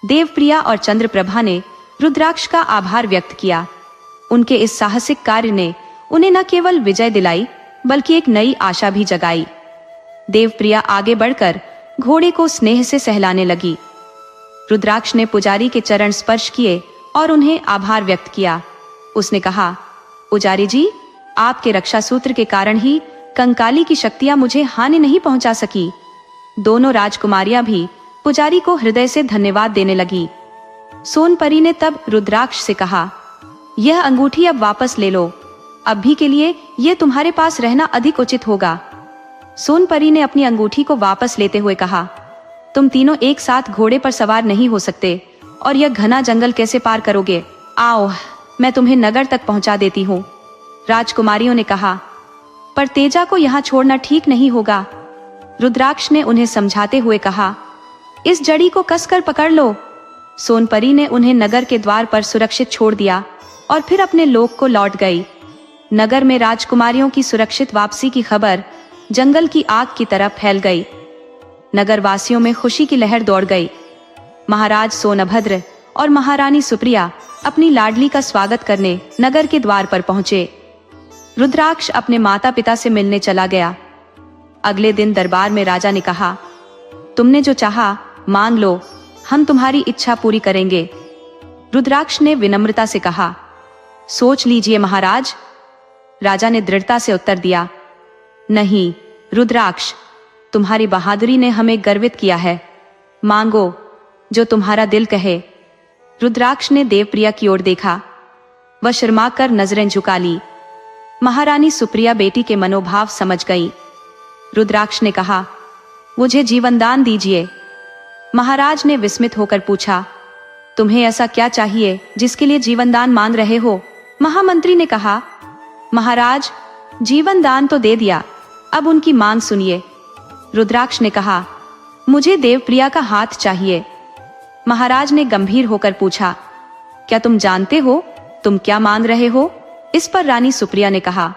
देवप्रिया और चंद्रप्रभा ने रुद्राक्ष का आभार व्यक्त किया। उनके इस साहसिक कार्य ने उन्हें न केवल विजय दिलाई बल्कि एक नई आशा भी जगाई। देवप्रिया आगे बढ़कर घोड़े को स्नेह से सहलाने लगी। रुद्राक्ष ने पुजारी के चरण स्पर्श किए और उन्हें आभार व्यक्त किया। उसने कहा, पुजारी जी, आपके रक्षा सूत्र के कारण ही कंकाली की शक्तियां मुझे हानि नहीं पहुंचा सकी। दोनों राजकुमारियां भी पुजारी को हृदय से धन्यवाद देने लगी। सोनपरी ने तब रुद्राक्ष से कहा, यह अंगूठी अब वापस ले लो। अभी के लिए यह तुम्हारे पास रहना अधिक उचित होगा। सोनपरी ने अपनी अंगूठी को वापस लेते हुए कहा, तुम तीनों एक साथ घोड़े पर सवार नहीं हो सकते और यह घना जंगल कैसे पार करोगे? आओ, मैं तुम्हें नगर तक पहुंचा देती हूँ। राजकुमारियों ने कहा, पर तेजा को यहाँ छोड़ना ठीक नहीं होगा। रुद्राक्ष ने उन्हें समझाते हुए कहा, इस जड़ी को कसकर पकड़ लो। सोनपरी ने उन्हें नगर के द्वार पर सुरक्षित छोड़ दिया और फिर अपने लोक को लौट गई। नगर में राजकुमारियों की सुरक्षित वापसी की खबर जंगल की आग की तरह फैल गई। नगर वासियों में खुशी की लहर दौड़ गई। महाराज सोनभद्र और महारानी सुप्रिया अपनी लाडली का स्वागत करने नगर के द्वार पर पहुंचे। रुद्राक्ष अपने माता पिता से मिलने चला गया। अगले दिन दरबार में राजा ने कहा, तुमने जो चाहा मांग लो, हम तुम्हारी इच्छा पूरी करेंगे। रुद्राक्ष ने विनम्रता से कहा, सोच लीजिए महाराज। राजा ने दृढ़ता से उत्तर दिया, नहीं रुद्राक्ष, तुम्हारी बहादुरी ने हमें गर्वित किया है। मांगो जो तुम्हारा दिल कहे। रुद्राक्ष ने देवप्रिया की ओर देखा। वह शर्मा कर नजरें झुका ली। महारानी सुप्रिया बेटी के मनोभाव समझ गई। रुद्राक्ष ने कहा, मुझे जीवन दान दीजिए। महाराज ने विस्मित होकर पूछा, तुम्हें ऐसा क्या चाहिए जिसके लिए जीवन दान मांग रहे हो? महामंत्री ने कहा, महाराज, जीवन दान तो दे दिया, अब उनकी मांग सुनिए। रुद्राक्ष ने कहा, मुझे देवप्रिया का हाथ चाहिए। महाराज ने गंभीर होकर पूछा, क्या तुम जानते हो तुम क्या मांग रहे हो? इस पर रानी सुप्रिया ने कहा,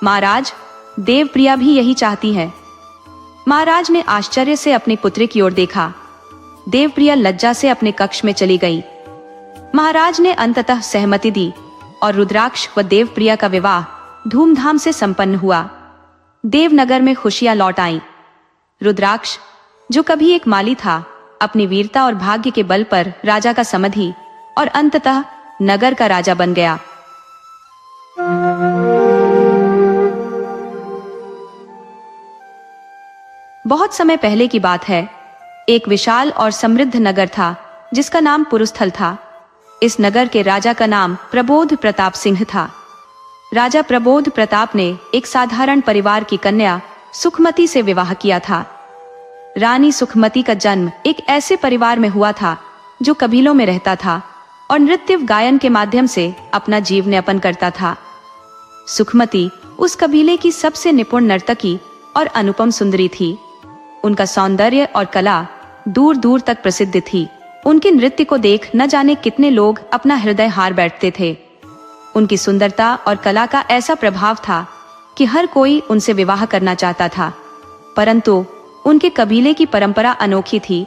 महाराज, देवप्रिया भी यही चाहती है। महाराज ने आश्चर्य से अपनी पुत्री की ओर देखा। देवप्रिया लज्जा से अपने कक्ष में चली गई। महाराज ने अंततः सहमति दी और रुद्राक्ष व देवप्रिया का विवाह धूमधाम से संपन्न हुआ। देवनगर में खुशियां लौट आईं। रुद्राक्ष, जो कभी एक माली था, अपनी वीरता और भाग्य के बल पर राजा का समधी और अंततः नगर का राजा बन गया। बहुत समय पहले की बात है। एक विशाल और समृद्ध नगर था जिसका नाम पुरुस्थल था। इस नगर के राजा का नाम प्रबोध प्रताप सिंह था। राजा प्रबोध प्रताप ने एक साधारण परिवार की कन्या सुखमती से विवाह किया था। रानी सुखमती का जन्म एक ऐसे परिवार में हुआ था जो कबीलों में रहता था और नृत्य गायन के माध्यम से अपना जीवनयापन करता था। सुखमती उस कबीले की सबसे निपुण नर्तकी और अनुपम सुंदरी थी। उनका सौंदर्य और कला दूर दूर तक प्रसिद्ध थी। उनके नृत्य को देख न जाने कितने लोग अपना हृदय हार बैठते थे। उनकी सुंदरता और कला का ऐसा प्रभाव था कि हर कोई उनसे विवाह करना चाहता था, परंतु उनके कबीले की परंपरा अनोखी थी।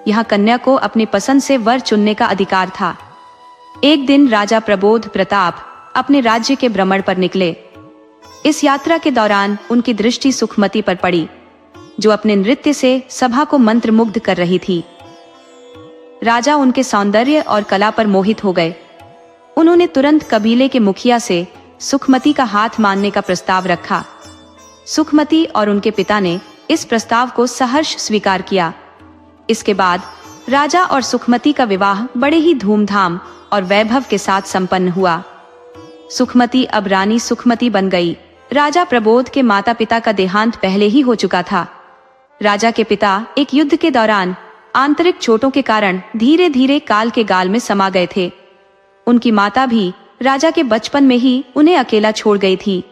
यहाँ कन्या को अपनी पसंद से वर चुनने का अधिकार था। एक दिन राजा प्रबोध प्रताप अपने राज्य के भ्रमण पर निकले। इस यात्रा के दौरान उनकी दृष्टि सुखमती पर पड़ी, जो अपने नृत्य से सभा को मंत्रमुग्ध कर रही थी। राजा उनके सौंदर्य और कला पर मोहित हो गए। उन्होंने तुरंत कबीले के मुखिया से सुखमती का हाथ मांगने का प्रस्ताव रखा। सुखमती और उनके पिता ने इस प्रस्ताव को सहर्ष स्वीकार किया। इसके बाद राजा और सुखमती का विवाह बड़े ही धूमधाम और वैभव के साथ संपन्न हुआ। सुखमती अब रानी सुखमती बन गई। राजा प्रबोध के माता पिता का देहांत पहले ही हो चुका था। राजा के पिता एक युद्ध के दौरान आंतरिक चोटों के कारण धीरे धीरे काल के गाल में समा गए थे। उनकी माता भी राजा के बचपन में ही उन्हें अकेला छोड़ गई थी।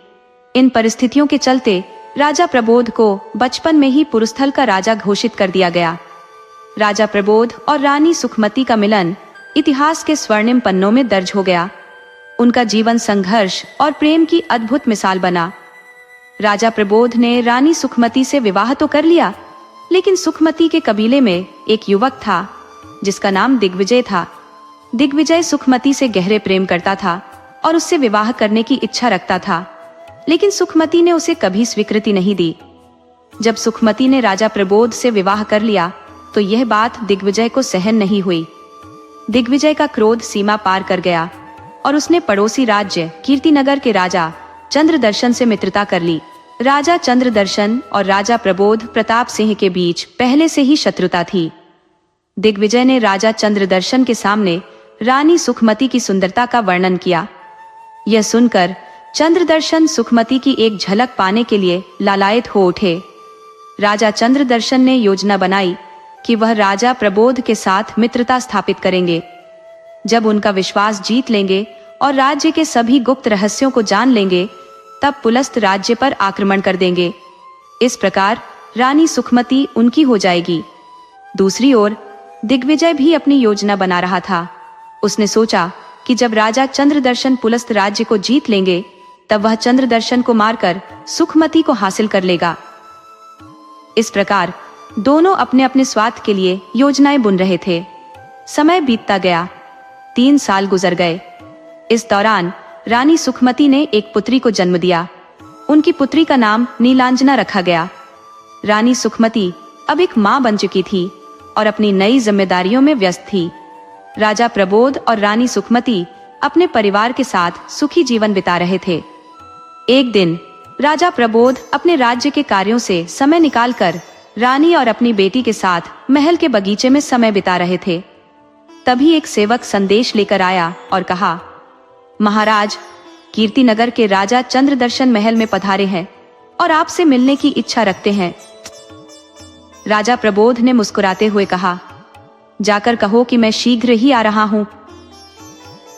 इन परिस्थितियों के चलते राजा प्रबोध को बचपन में ही पुरुस्थल का राजा घोषित कर दिया गया। राजा प्रबोध और रानी सुखमती का मिलन इतिहास के स्वर्णिम पन्नों में दर्ज हो गया। उनका जीवन संघर्ष और प्रेम की अद्भुत मिसाल बना। राजा प्रबोध ने रानी सुखमती से विवाह तो कर लिया, लेकिन सुखमती के कबीले में एक युवक था जिसका नाम दिग्विजय था। दिग्विजय सुखमती से गहरे प्रेम करता था और उससे विवाह करने की इच्छा रखता था, लेकिन सुखमती ने उसे कभी स्वीकृति नहीं दी। जब सुखमती ने राजा प्रबोध से विवाह कर लिया तो यह बात दिग्विजय को सहन नहीं हुई। दिग्विजय का क्रोध सीमा पार कर गया और उसने पड़ोसी राज्य कीर्तिनगर के राजा चंद्रदर्शन से मित्रता कर ली। राजा चंद्रदर्शन और राजा प्रबोध प्रताप सिंह के बीच पहले से ही शत्रुता थी। दिग्विजय ने राजा चंद्रदर्शन के सामने रानी सुखमती की सुंदरता का वर्णन किया। यह सुनकर चंद्रदर्शन सुखमती की एक झलक पाने के लिए लालायित हो उठे। राजा चंद्रदर्शन ने योजना बनाई कि वह राजा प्रबोध के साथ मित्रता स्थापित करेंगे। जब उनका विश्वास जीत लेंगे और राज्य के सभी गुप्त रहस्यों को जान लेंगे, तब पुलस्त राज्य पर आक्रमण कर देंगे। इस प्रकार रानी सुखमती उनकी हो जाएगी। दूसरी ओर दिग्विजय भी अपनी योजना बना रहा था। उसने सोचा कि जब राजा चंद्रदर्शन पुलस्त राज्य को जीत लेंगे, तब वह चंद्रदर्शन को मारकर सुखमती को हासिल कर लेगा। इस प्रकार दोनों अपने अपने स्वार्थ के लिए योजनाएं बुन रहे थे। समय बीतता गया। 3 साल गुजर गए। इस दौरान रानी सुखमती ने एक पुत्री को जन्म दिया। उनकी पुत्री का नाम नीलांजना रखा गया। रानी सुखमती अब एक मां बन चुकी थी और अपनी नई जिम्मेदारियों में व्यस्त थी। राजा प्रबोध और रानी सुखमती अपने परिवार के साथ सुखी जीवन बिता रहे थे। एक दिन राजा प्रबोध अपने राज्य के कार्यों से समय निकालकर रानी और अपनी बेटी के साथ महल के बगीचे में समय बिता रहे थे। तभी एक सेवक संदेश लेकर आया और कहा, महाराज, कीर्तिनगर के राजा चंद्रदर्शन महल में पधारे हैं और आपसे मिलने की इच्छा रखते हैं। राजा प्रबोध ने मुस्कुराते हुए कहा, जाकर कहो कि मैं शीघ्र ही आ रहा हूं।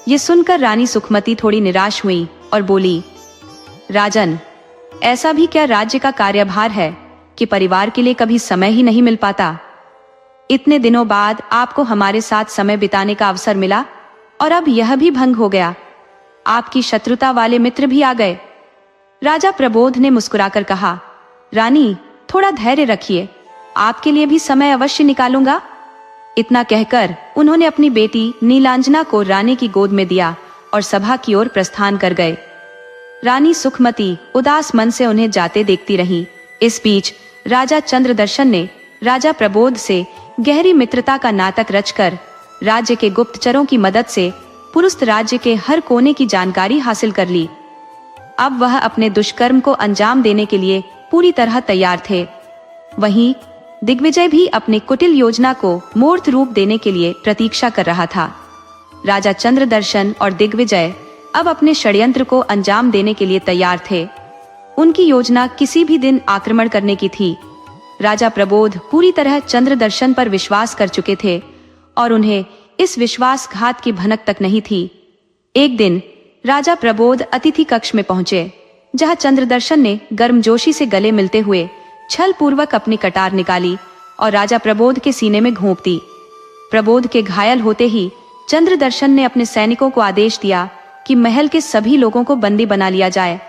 ये सुनकर रानी सुखमती थोड़ी निराश हुई और बोली, राजन, ऐसा भी क्या राज्य का कार्यभार है कि परिवार के लिए कभी समय ही नहीं मिल पाता। इतने दिनों बाद आपको हमारे साथ समय बिताने का अवसर मिला और अब यह भी भंग हो गया। आपकी शत्रुता वाले मित्र भी आ गए। राजा प्रबोध ने मुस्कुराकर कहा, रानी, थोड़ा धैर्य रखिए, आपके लिए भी समय अवश्य निकालूंगा। इतना कहकर उन्होंने अपनी बेटी नीलांजना को रानी की गोद में दिया और सभा की ओर प्रस्थान कर गए। रानी सुखमती उदास मन से उन्हें जाते देखती रही। इस बीच राजा चंद्रदर्शन ने राजा प्रबोध से गहरी मित्रता का नाटक रचकर राज्य के गुप्तचरों की मदद से पुरुस्त राज्य के हर कोने की जानकारी हासिल कर ली। अब वह अपने दुष्कर्म को अंजाम देने के लिए पूरी तरह तैयार थे। वहीं दिग्विजय भी अपनी कुटिल योजना को मूर्त रूप देने के लिए प्रतीक्षा कर रहा था। राजा चंद्रदर्शन और दिग्विजय अब अपने षड्यंत्र को अंजाम देने के लिए तैयार थे। उनकी योजना किसी भी दिन आक्रमण करने की थी। राजा प्रबोध पूरी तरह चंद्रदर्शन पर विश्वास कर चुके थे और उन्हें इस विश्वासघात की भनक तक नहीं थी। एक दिन राजा प्रबोध अतिथि कक्ष में पहुंचे, जहां चंद्रदर्शन ने गर्मजोशी से गले मिलते हुए छल पूर्वक अपनी कटार निकाली और राजा प्रबोध के सीने में घोंप दी। प्रबोध के घायल होते ही चंद्रदर्शन ने अपने सैनिकों को आदेश दिया कि महल के सभी लोगों को बंदी बना लिया जाए।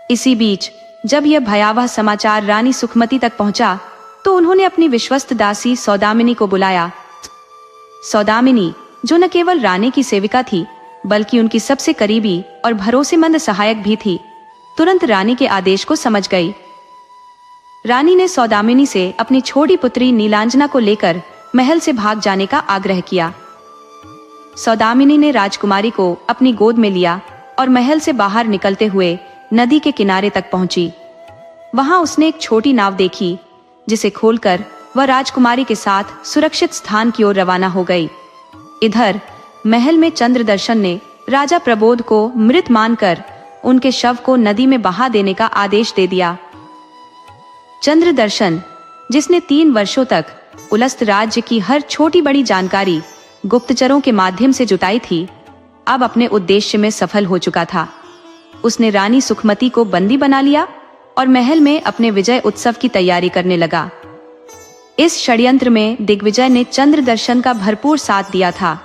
इसी बीच जब यह भयावह समाचार रानी सुखमती तक पहुंचा, तो उन्होंने अपनी विश्वस्त दासी सौदामिनी को बुलाया। सौदामिनी, जो न केवल रानी की सेविका थी, बल्कि उनकी सबसे करीबी और भरोसेमंद सहायक भी थी, तुरंत रानी के आदेश को समझ गई। रानी ने सौदामिनी से अपनी छोटी पुत्री नीलांजना को लेकर महल से भाग जाने का आग्रह किया। सौदामिनी ने राजकुमारी को अपनी गोद में लिया और महल से बाहर निकलते हुए नदी के किनारे तक पहुंची। वहां उसने एक छोटी नाव देखी, जिसे खोलकर वह राजकुमारी के साथ सुरक्षित स्थान की ओर रवाना हो गई। इधर महल में चंद्रदर्शन ने राजा प्रबोध को मृत मानकर उनके शव को नदी में बहा देने का आदेश दे दिया। चंद्रदर्शन, जिसने 3 वर्षों तक उलस्त राज्य की हर छोटी बड़ी जानकारी गुप्तचरों के माध्यम से जुटाई थी, अब अपने उद्देश्य में सफल हो चुका था। उसने रानी सुखमती को बंदी बना लिया और महल में अपने विजय उत्सव की तैयारी करने लगा। इस षड्यंत्र में दिग्विजय ने चंद्रदर्शन का भरपूर साथ दिया था,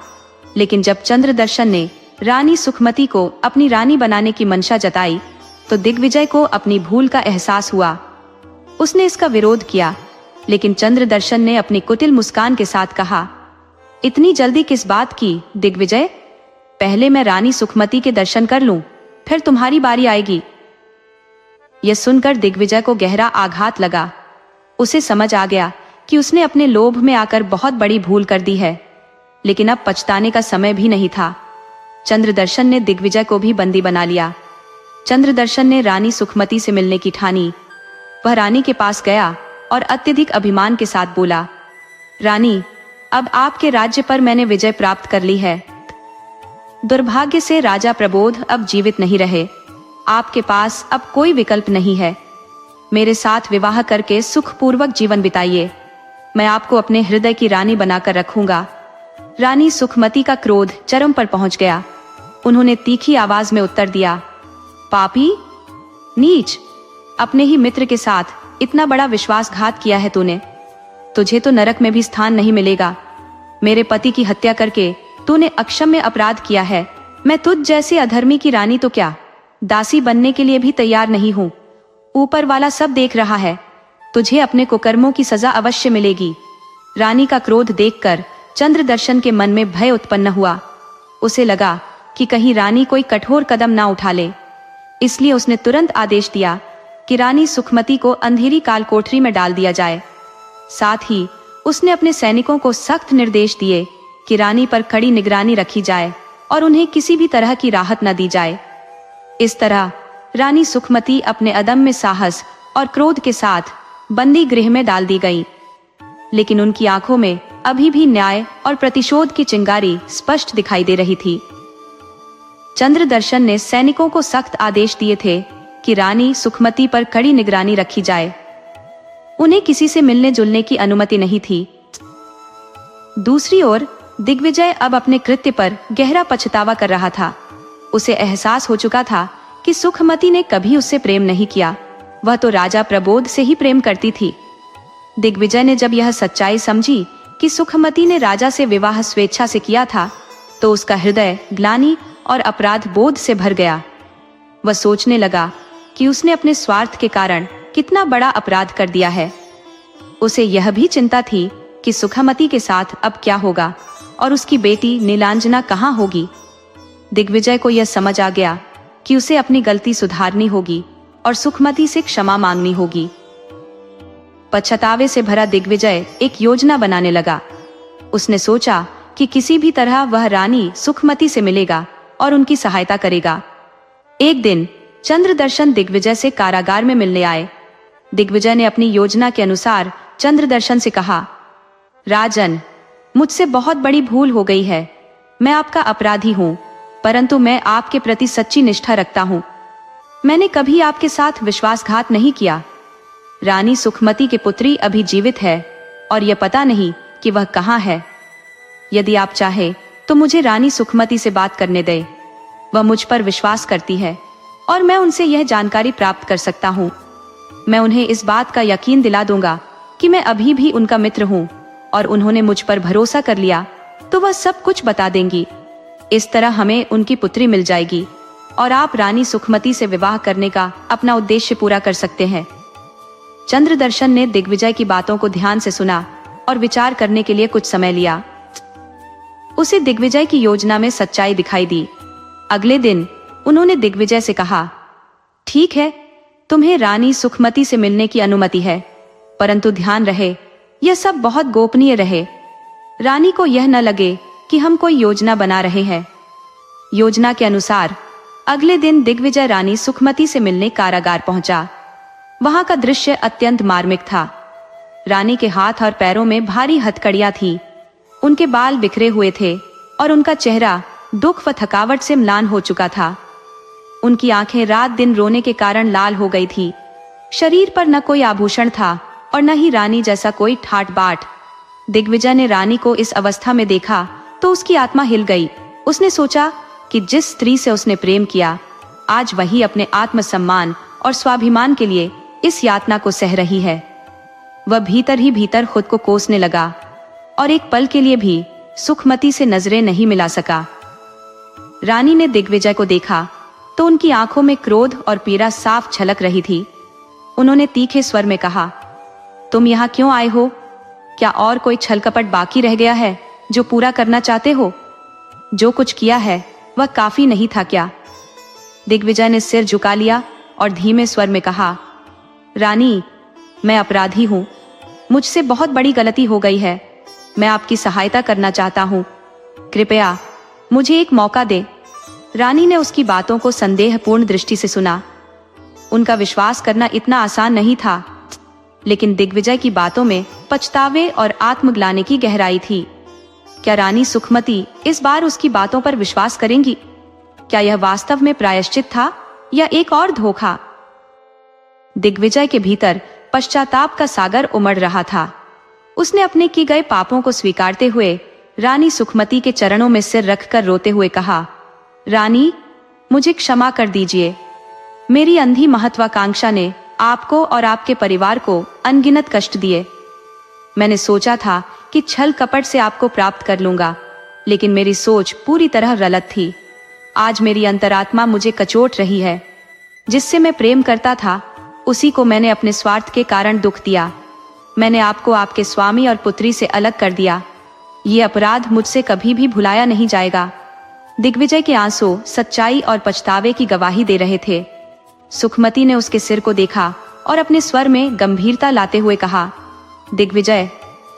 लेकिन जब चंद्रदर्शन ने रानी सुखमती को अपनी रानी बनाने की मंशा जताई तो दिग्विजय को अपनी भूल का एहसास हुआ। उसने इसका विरोध किया, लेकिन चंद्रदर्शन ने अपनी कुटिल मुस्कान के साथ कहा, इतनी जल्दी किस बात की दिग्विजय? पहले मैं रानी सुखमती के दर्शन कर लूं, फिर तुम्हारी बारी आएगी। यह सुनकर दिग्विजय को गहरा आघात लगा। उसे समझ आ गया कि उसने अपने लोभ में आकर बहुत बड़ी भूल कर दी है, लेकिन अब पछताने का समय भी नहीं था। चंद्रदर्शन ने दिग्विजय को भी बंदी बना लिया। चंद्रदर्शन ने रानी सुखमती से मिलने की ठानी। वह रानी के पास गया और अत्यधिक अभिमान के साथ बोला, रानी, अब आपके राज्य पर मैंने विजय प्राप्त कर ली है। दुर्भाग्य से राजा प्रबोध अब जीवित नहीं रहे। आपके पास अब कोई विकल्प नहीं है। मेरे साथ विवाह करके सुखपूर्वक जीवन बिताइए। मैं आपको अपने हृदय की रानी बनाकर रखूंगा। रानी सुखमती का क्रोध चरम पर पहुंच गया। उन्होंने तीखी आवाज में उत्तर दिया, पापी, नीच, अपने ही मित्र के साथ इतना बड़ा विश्वासघात किया है तूने। तुझे तो नरक में भी स्थान नहीं मिलेगा। मेरे पति की हत्या करके तूने अक्षम्य अपराध किया है। मैं तुझ जैसी अधर्मी की रानी तो क्या, दासी बनने के लिए भी तैयार नहीं हूँ। ऊपर वाला सब देख रहा है। तुझे अपने कुकर्मों की सजा अवश्य मिलेगी। रानी का क्रोध देखकर चंद्रदर्शन के मन में भय उत्पन्न हुआ। उसे लगा कि कहीं रानी कोई कठोर कदम ना उठा ले, इसलिए उसने तुरंत आदेश दिया कि रानी सुखमती को अंधेरी काल कोठरी में डाल दिया जाए। साथ ही उसने अपने सैनिकों को सख्त निर्देश दिए कि रानी पर कड़ी निगरानी रखी जाए और उन्हें किसी भी तरह की राहत न दी जाए। इस तरह रानी सुखमती अपने अदम्य साहस और क्रोध के साथ बंदी गृह में डाल दी गई, लेकिन उनकी आंखों में अभी भी न्याय और प्रतिशोध की चिंगारी स्पष्ट दिखाई दे रही थी। चंद्रदर्शन ने सैनिकों को सख्त आदेश दिए थे कि रानी सुखमती पर कड़ी निगरानी रखी जाए। उन्हें किसी से मिलने जुलने की अनुमति नहीं थी। दूसरी ओर दिग्विजय अब अपने कृत्य पर गहरा पछतावा कर रहा था। उसे एहसास हो चुका था कि सुखमती ने कभी उससे प्रेम नहीं किया। वह तो राजा प्रबोध से ही प्रेम करती थी। दिग्विजय ने जब यह सच्चाई समझी कि सुखमती ने राजा से विवाह स्वेच्छा से किया था, तो उसका हृदय ग्लानि और अपराध बोध से भर गया। वह सोचने लगा कि उसने अपने स्वार्थ के कारण कितना बड़ा अपराध कर दिया है। उसे यह भी चिंता थी कि सुखमती के साथ अब क्या होगा और उसकी बेटी नीलांजना कहाँ होगी। दिग्विजय को यह समझ आ गया कि उसे अपनी गलती सुधारनी होगी और सुखमती से क्षमा मांगनी होगी। पछतावे से भरा दिग्विजय एक योजना बनाने लगा। उसने सोचा कि किसी भी तरह वह रानी सुखमती से मिलेगा और उनकी सहायता करेगा। एक दिन चंद्रदर्शन दिग्विजय से कारागार में मिलने आए। दिग्विजय ने अपनी योजना के अनुसार चंद्रदर्शन से कहा, राजन, मुझसे बहुत बड़ी भूल हो गई है। मैं आपका अपराधी हूँ, परंतु मैं आपके प्रति सच्ची निष्ठा रखता हूँ। मैंने कभी आपके साथ विश्वासघात नहीं किया। रानी सुखमती की पुत्री अभी जीवित है और यह पता नहीं कि वह कहाँ है। यदि आप चाहे तो मुझे रानी सुखमती से बात करने दे। वह मुझ पर विश्वास करती है और मैं उनसे यह जानकारी प्राप्त कर सकता हूँ। मैं उन्हें इस बात का यकीन दिला दूंगा कि मैं अभी भी उनका मित्र हूँ और उन्होंने मुझ पर भरोसा कर लिया तो वह सब कुछ बता देंगी। इस तरह हमें उनकी पुत्री मिल जाएगी और आप रानी सुखमती से विवाह करने का अपना उद्देश्य पूरा कर सकते हैं। चंद्रदर्शन ने दिग्विजय की बातों को ध्यान से सुना और विचार करने के लिए कुछ समय लिया। उसे दिग्विजय की योजना में सच्चाई दिखाई दी। अगले दिन उन्होंने दिग्विजय से कहा, ठीक है, तुम्हें रानी सुखमती से मिलने की अनुमति है, परंतु ध्यान रहे यह सब बहुत गोपनीय रहे। रानी को यह न लगे कि हम कोई योजना बना रहे हैं। योजना के अनुसार अगले दिन दिग्विजय रानी सुखमती से मिलने कारागार पहुंचा। वहां का दृश्य अत्यंत मार्मिक था। रानी के हाथ और पैरों में भारी हथकड़ियां थी। उनके बाल बिखरे हुए थे और उनका चेहरा दुख व थकावट से म्लान हो चुका था। उनकी आंखें रात दिन रोने के कारण लाल हो गई थी। शरीर पर न कोई आभूषण था और न ही रानी जैसा कोई ठाट बाट। दिग्विजय ने रानी को इस अवस्था में देखा तो उसकी आत्मा हिल गई। उसने सोचा कि जिस स्त्री से उसने प्रेम किया, आज वही अपने आत्मसम्मान और स्वाभिमान के लिए इस यातना को सह रही है। वह भीतर ही भीतर खुद को कोसने लगा और एक पल के लिए भी सुखमती से नजरें नहीं मिला सका। रानी ने दिग्विजय को देखा तो उनकी आंखों में क्रोध और पीड़ा साफ झलक रही थी। उन्होंने तीखे स्वर में कहा, तुम यहाँ क्यों आए हो? क्या और कोई छल कपट बाकी रह गया है जो पूरा करना चाहते हो? जो कुछ किया है वह काफी नहीं था क्या? दिग्विजय ने सिर झुका लिया और धीमे स्वर में कहा, रानी, मैं अपराधी हूँ। मुझसे बहुत बड़ी गलती हो गई है। मैं आपकी सहायता करना चाहता हूँ। कृपया मुझे एक मौका दे। रानी ने उसकी बातों को संदेहपूर्ण दृष्टि से सुना। उनका विश्वास करना इतना आसान नहीं था, लेकिन दिग्विजय की बातों में पछतावे और आत्मग्लानि की गहराई थी। क्या रानी सुखमती इस बार उसकी बातों पर विश्वास करेंगी? क्या यह वास्तव में प्रायश्चित था या एक और धोखा? दिग्विजय के भीतर पश्चाताप का सागर उमड़ रहा था। उसने अपने किए गए पापों को स्वीकारते हुए रानी सुखमती के चरणों में सिर रखकर रोते हुए कहा, रानी, मुझे क्षमा कर दीजिए। मेरी अंधी महत्वाकांक्षा ने आपको और आपके परिवार को अनगिनत कष्ट दिए। मैंने सोचा था कि छल कपट से आपको प्राप्त कर लूंगा, लेकिन मेरी सोच पूरी तरह गलत थी। आज मेरी अंतरात्मा मुझे कचोट रही है। जिससे मैं प्रेम करता था उसी को मैंने अपने स्वार्थ के कारण दुख दिया। मैंने आपको आपके स्वामी और पुत्री से अलग कर दिया। ये अपराध मुझसे कभी भी भुलाया नहीं जाएगा। दिग्विजय के आंसू सच्चाई और पछतावे की गवाही दे रहे थे। सुखमती ने उसके सिर को देखा और अपने स्वर में गंभीरता लाते हुए कहा, दिग्विजय,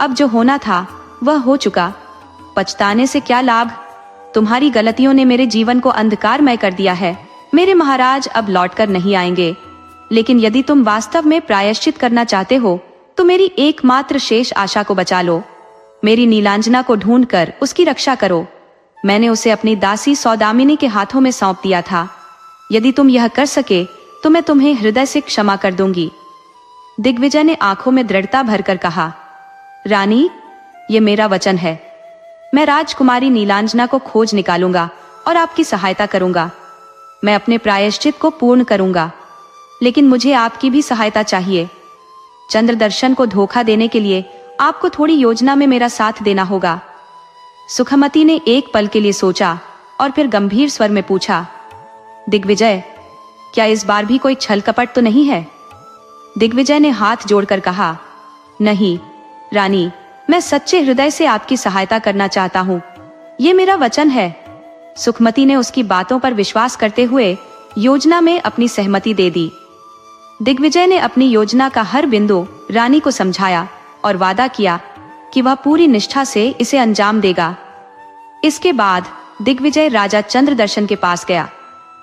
अब जो होना था वह हो चुका। पछताने से क्या लाभ? तुम्हारी गलतियों ने मेरे जीवन को अंधकारमय कर दिया है। मेरे महाराज अब लौटकर नहीं आएंगे, लेकिन यदि तुम वास्तव में प्रायश्चित करना चाहते हो तो मेरी एकमात्र शेष आशा को बचा लो। मेरी नीलांजना को ढूंढकर उसकी रक्षा करो। मैंने उसे अपनी दासी सौदामिनी के हाथों में सौंप दिया था। यदि तुम यह कर सके तो मैं तुम्हें हृदय से क्षमा कर दूंगी। दिग्विजय ने आंखों में दृढ़ता भरकर कहा, रानी, ये मेरा वचन है। मैं राजकुमारी नीलांजना को खोज निकालूंगा और आपकी सहायता करूंगा। मैं अपने प्रायश्चित को पूर्ण करूंगा, लेकिन मुझे आपकी भी सहायता चाहिए। चंद्रदर्शन को धोखा देने के लिए आपको थोड़ी योजना में मेरा साथ देना होगा। सुखमती ने एक पल के लिए सोचा और फिर गंभीर स्वर में पूछा, दिग्विजय, क्या इस बार भी कोई छल कपट तो नहीं है? दिग्विजय ने हाथ जोड़कर कहा, नहीं रानी, मैं सच्चे हृदय से आपकी सहायता करना चाहता हूँ। ये मेरा वचन है। सुखमती ने उसकी बातों पर विश्वास करते हुए योजना में अपनी सहमति दे दी। दिग्विजय ने अपनी योजना का हर बिंदु रानी को समझाया और वादा किया कि वह पूरी निष्ठा से इसे अंजाम देगा। इसके बाद दिग्विजय राजा चंद्रदर्शन के पास गया।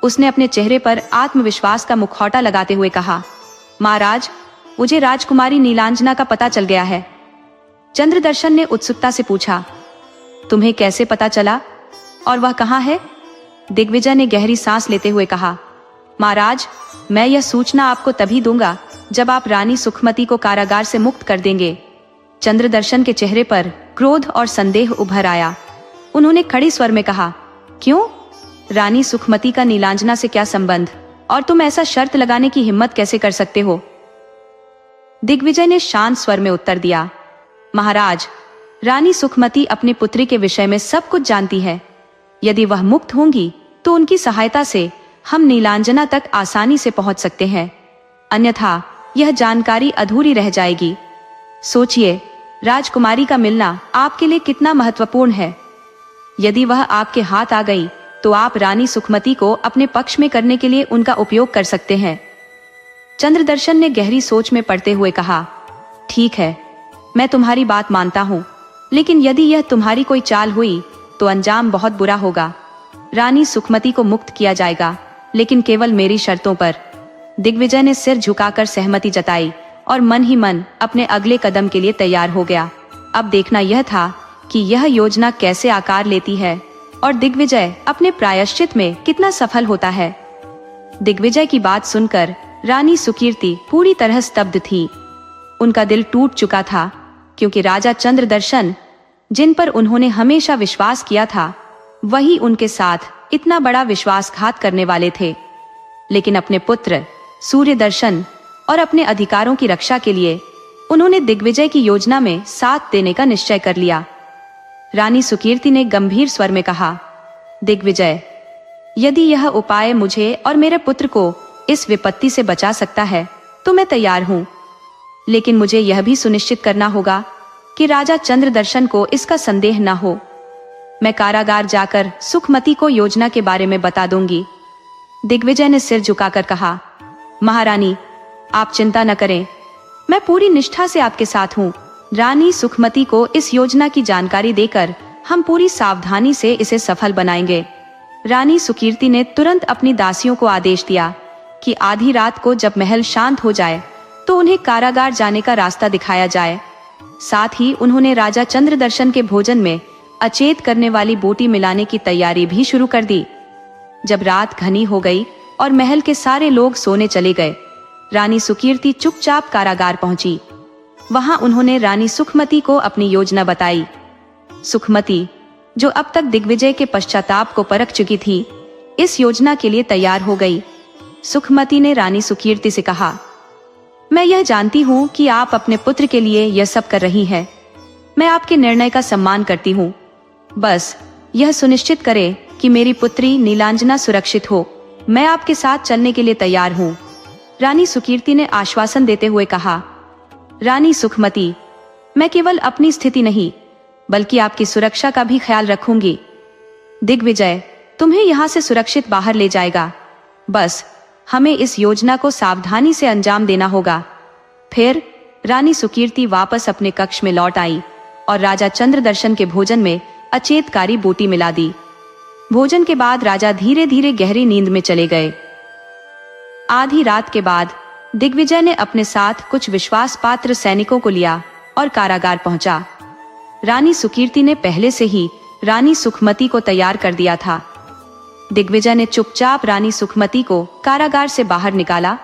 उसने अपने चेहरे पर आत्मविश्वास का मुखौटा लगाते हुए कहा, महाराज, मुझे राजकुमारी नीलांजना का पता चल गया है। चंद्रदर्शन ने उत्सुकता से पूछा, तुम्हें कैसे पता चला और वह कहाँ है? दिग्विजय ने गहरी सांस लेते हुए कहा, महाराज, मैं यह सूचना आपको तभी दूंगा जब आप रानी सुखमती को कारागार से मुक्त कर देंगे। चंद्रदर्शन के चेहरे पर क्रोध और संदेह उभर आया। उन्होंने खड़ी स्वर में कहा, क्यों? रानी सुखमती का नीलांजना से क्या संबंध, और तुम ऐसा शर्त लगाने की हिम्मत कैसे कर सकते हो? दिग्विजय ने शांत स्वर में उत्तर दिया, महाराज, रानी सुखमती अपनी पुत्री के विषय में सब कुछ जानती है। यदि वह मुक्त होंगी तो उनकी सहायता से हम नीलांजना तक आसानी से पहुंच सकते हैं, अन्यथा यह जानकारी अधूरी रह जाएगी। सोचिए, राजकुमारी का मिलना आपके लिए कितना महत्वपूर्ण है। यदि वह आपके हाथ आ गई तो आप रानी सुखमती को अपने पक्ष में करने के लिए उनका उपयोग कर सकते हैं। चंद्रदर्शन ने गहरी सोच में पड़ते हुए कहा, ठीक है, मैं तुम्हारी बात मानता हूँ, लेकिन यदि यह तुम्हारी कोई चाल हुई तो अंजाम बहुत बुरा होगा। रानी सुखमती को मुक्त किया जाएगा, लेकिन केवल मेरी शर्तों पर। दिग्विजय ने सिर झुकाकर सहमति जताई और मन ही मन अपने अगले कदम के लिए तैयार हो गया। अब देखना यह था कि यह योजना कैसे आकार लेती है और दिग्विजय अपने प्रायश्चित में कितना सफल होता है। दिग्विजय की बात सुनकर रानी सुकीर्ति पूरी तरह स्तब्ध थी। उनका दिल टूट चुका था, क्योंकि राजा चंद्रदर्शन, जिन पर उन्होंने हमेशा विश्वास किया था, वही उनके साथ इतना बड़ा विश्वासघात करने वाले थे। लेकिन अपने पुत्र सूर्य दर्शन और अपने अधिकारों की रक्षा के लिए उन्होंने दिग्विजय की योजना में साथ देने का निश्चय कर लिया। रानी सुकीर्ति ने गंभीर स्वर में कहा, दिग्विजय, यदि यह उपाय मुझे और मेरे पुत्र को इस विपत्ति से बचा सकता है तो मैं तैयार हूँ, लेकिन मुझे यह भी सुनिश्चित करना होगा कि राजा चंद्रदर्शन को इसका संदेह न हो। मैं कारागार जाकर सुखमती को योजना के बारे में बता दूंगी। दिग्विजय ने सिर झुकाकर कहा, महारानी, आप चिंता न करें, मैं पूरी निष्ठा से आपके साथ हूँ। रानी सुखमती को इस योजना की जानकारी देकर हम पूरी सावधानी से इसे सफल बनाएंगे। रानी सुकीर्ति ने तुरंत अपनी दासियों को आदेश दिया कि आधी रात को जब महल शांत हो जाए तो उन्हें कारागार जाने का रास्ता दिखाया जाए। साथ ही उन्होंने राजा चंद्रदर्शन के भोजन में अचेत करने वाली बोटी मिलाने की तैयारी भी शुरू कर दी। जब रात घनी हो गई और महल के सारे लोग सोने चले गए, रानी सुकीर्ति चुपचाप कारागार पहुंची। वहां उन्होंने रानी सुखमती को अपनी योजना बताई। सुखमती, जो अब तक दिग्विजय के पश्चाताप को परख चुकी थी, इस योजना के लिए तैयार हो गई। सुखमती ने रानी सुकीर्ति से कहा, मैं यह जानती हूँ कि आप अपने पुत्र के लिए यह सब कर रही हैं। मैं आपके निर्णय का सम्मान करती हूँ। बस यह सुनिश्चित करें कि मेरी पुत्री नीलांजना सुरक्षित हो। मैं आपके साथ चलने के लिए तैयार हूँ। रानी सुकीर्ति ने आश्वासन देते हुए कहा, रानी सुखमती, मैं केवल अपनी स्थिति नहीं बल्कि आपकी सुरक्षा का भी ख्याल रखूंगी। दिग्विजय तुम्हें यहाँ से सुरक्षित बाहर ले जाएगा। बस हमें इस योजना को सावधानी से अंजाम देना होगा। फिर रानी सुकीर्ति वापस अपने कक्ष में लौट आई और राजा चंद्रदर्शन के भोजन में अचेतकारी बोटी मिला दी। भोजन के बाद राजा धीरे धीरे गहरी नींद में चले गए। आधी रात के बाद दिग्विजय ने अपने साथ कुछ विश्वास पात्र सैनिकों को लिया और कारागार पहुंचा। रानी सुकीर्ति ने पहले से ही रानी सुखमती को तैयार कर दिया था। दिग्विजय ने चुपचाप रानी सुखमती को कारागार से बाहर निकाला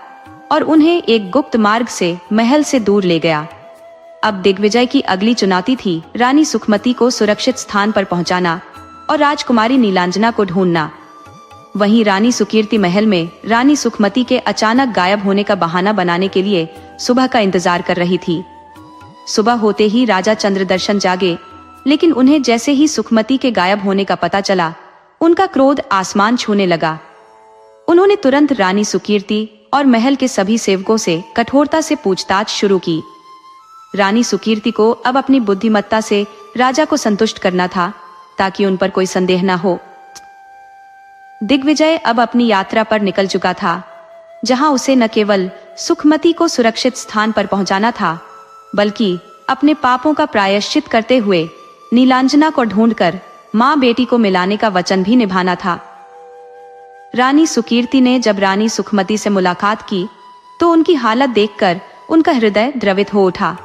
और उन्हें एक गुप्त मार्ग से महल से दूर ले गया। अब दिग्विजय की अगली चुनौती थी रानी सुखमती को सुरक्षित स्थान पर पहुंचाना और राजकुमारी नीलांजना को ढूंढना। वहीं रानी सुकीर्ति महल में रानी सुखमती के अचानक गायब होने का बहाना बनाने के लिए सुबह का इंतजार कर रही थी। सुबह होते ही राजा चंद्रदर्शन जागे, लेकिन उन्हें जैसे ही सुखमती के गायब होने का पता चला, उनका क्रोध आसमान छूने लगा। उन्होंने तुरंत रानी सुकीर्ति और महल के सभी सेवकों से कठोरता से पूछताछ शुरू की। रानी सुकीर्ति को अब अपनी बुद्धिमत्ता से राजा को संतुष्ट करना था ताकि उन पर कोई संदेह न हो। दिग्विजय अब अपनी यात्रा पर निकल चुका था, जहां उसे न केवल सुखमती को सुरक्षित स्थान पर पहुंचाना था, बल्कि अपने पापों का प्रायश्चित करते हुए नीलांजना को ढूंढकर मां बेटी को मिलाने का वचन भी निभाना था। रानी सुकीर्ति ने जब रानी सुखमती से मुलाकात की तो उनकी हालत देखकर उनका हृदय द्रवित हो उठा।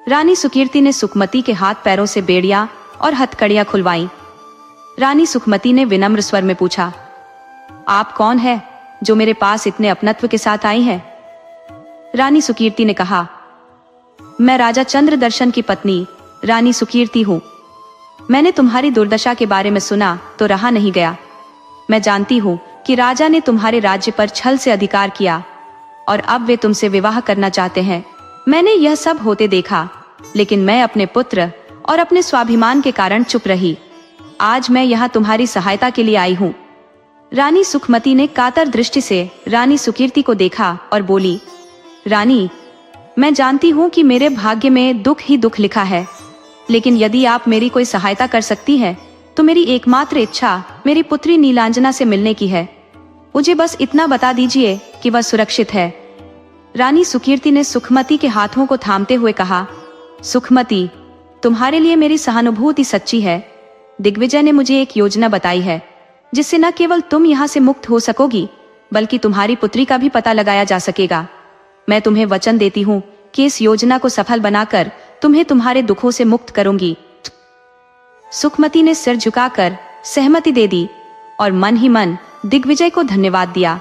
रानी सुकीर्ति ने सुखमती के हाथ पैरों से बेड़ियां और हथकड़ियां खुलवाईं। रानी सुखमती ने विनम्र स्वर में पूछा, आप कौन है जो मेरे पास इतने अपनत्व के साथ आई हैं? रानी सुकीर्ति ने कहा, मैं राजा चंद्रदर्शन की पत्नी रानी सुकीर्ति हूँ। मैंने तुम्हारी दुर्दशा के बारे में सुना तो रहा नहीं गया। मैं जानती हूँ कि राजा ने तुम्हारे राज्य पर छल से अधिकार किया और अब वे तुमसे विवाह करना चाहते हैं। मैंने यह सब होते देखा, लेकिन मैं अपने पुत्र और अपने स्वाभिमान के कारण चुप रही। आज मैं यहाँ तुम्हारी सहायता के लिए आई हूँ। रानी सुखमती ने कातर दृष्टि से रानी सुकीर्ति को देखा और बोली, रानी, मैं जानती हूँ कि मेरे भाग्य में दुख ही दुख लिखा है, लेकिन यदि आप मेरी कोई सहायता कर सकती हैं, तो मेरी एकमात्र इच्छा मेरी पुत्री नीलांजना से मिलने की है। मुझे बस इतना बता दीजिए कि वह सुरक्षित है। रानी सुकीर्ति ने सुखमती के हाथों को थामते हुए कहा, सुखमती, तुम्हारे लिए मेरी सहानुभूति सच्ची है। दिग्विजय ने मुझे एक योजना बताई है जिससे न केवल तुम यहाँ से मुक्त हो सकोगी, बल्कि तुम्हारी पुत्री का भी पता लगाया जा सकेगा। मैं तुम्हें वचन देती हूँ कि इस योजना को सफल बनाकर तुम्हें तुम्हारे दुखों से मुक्त करूंगी। सुखमती ने सिर झुकाकर सहमति दे दी और मन ही मन दिग्विजय को धन्यवाद दिया,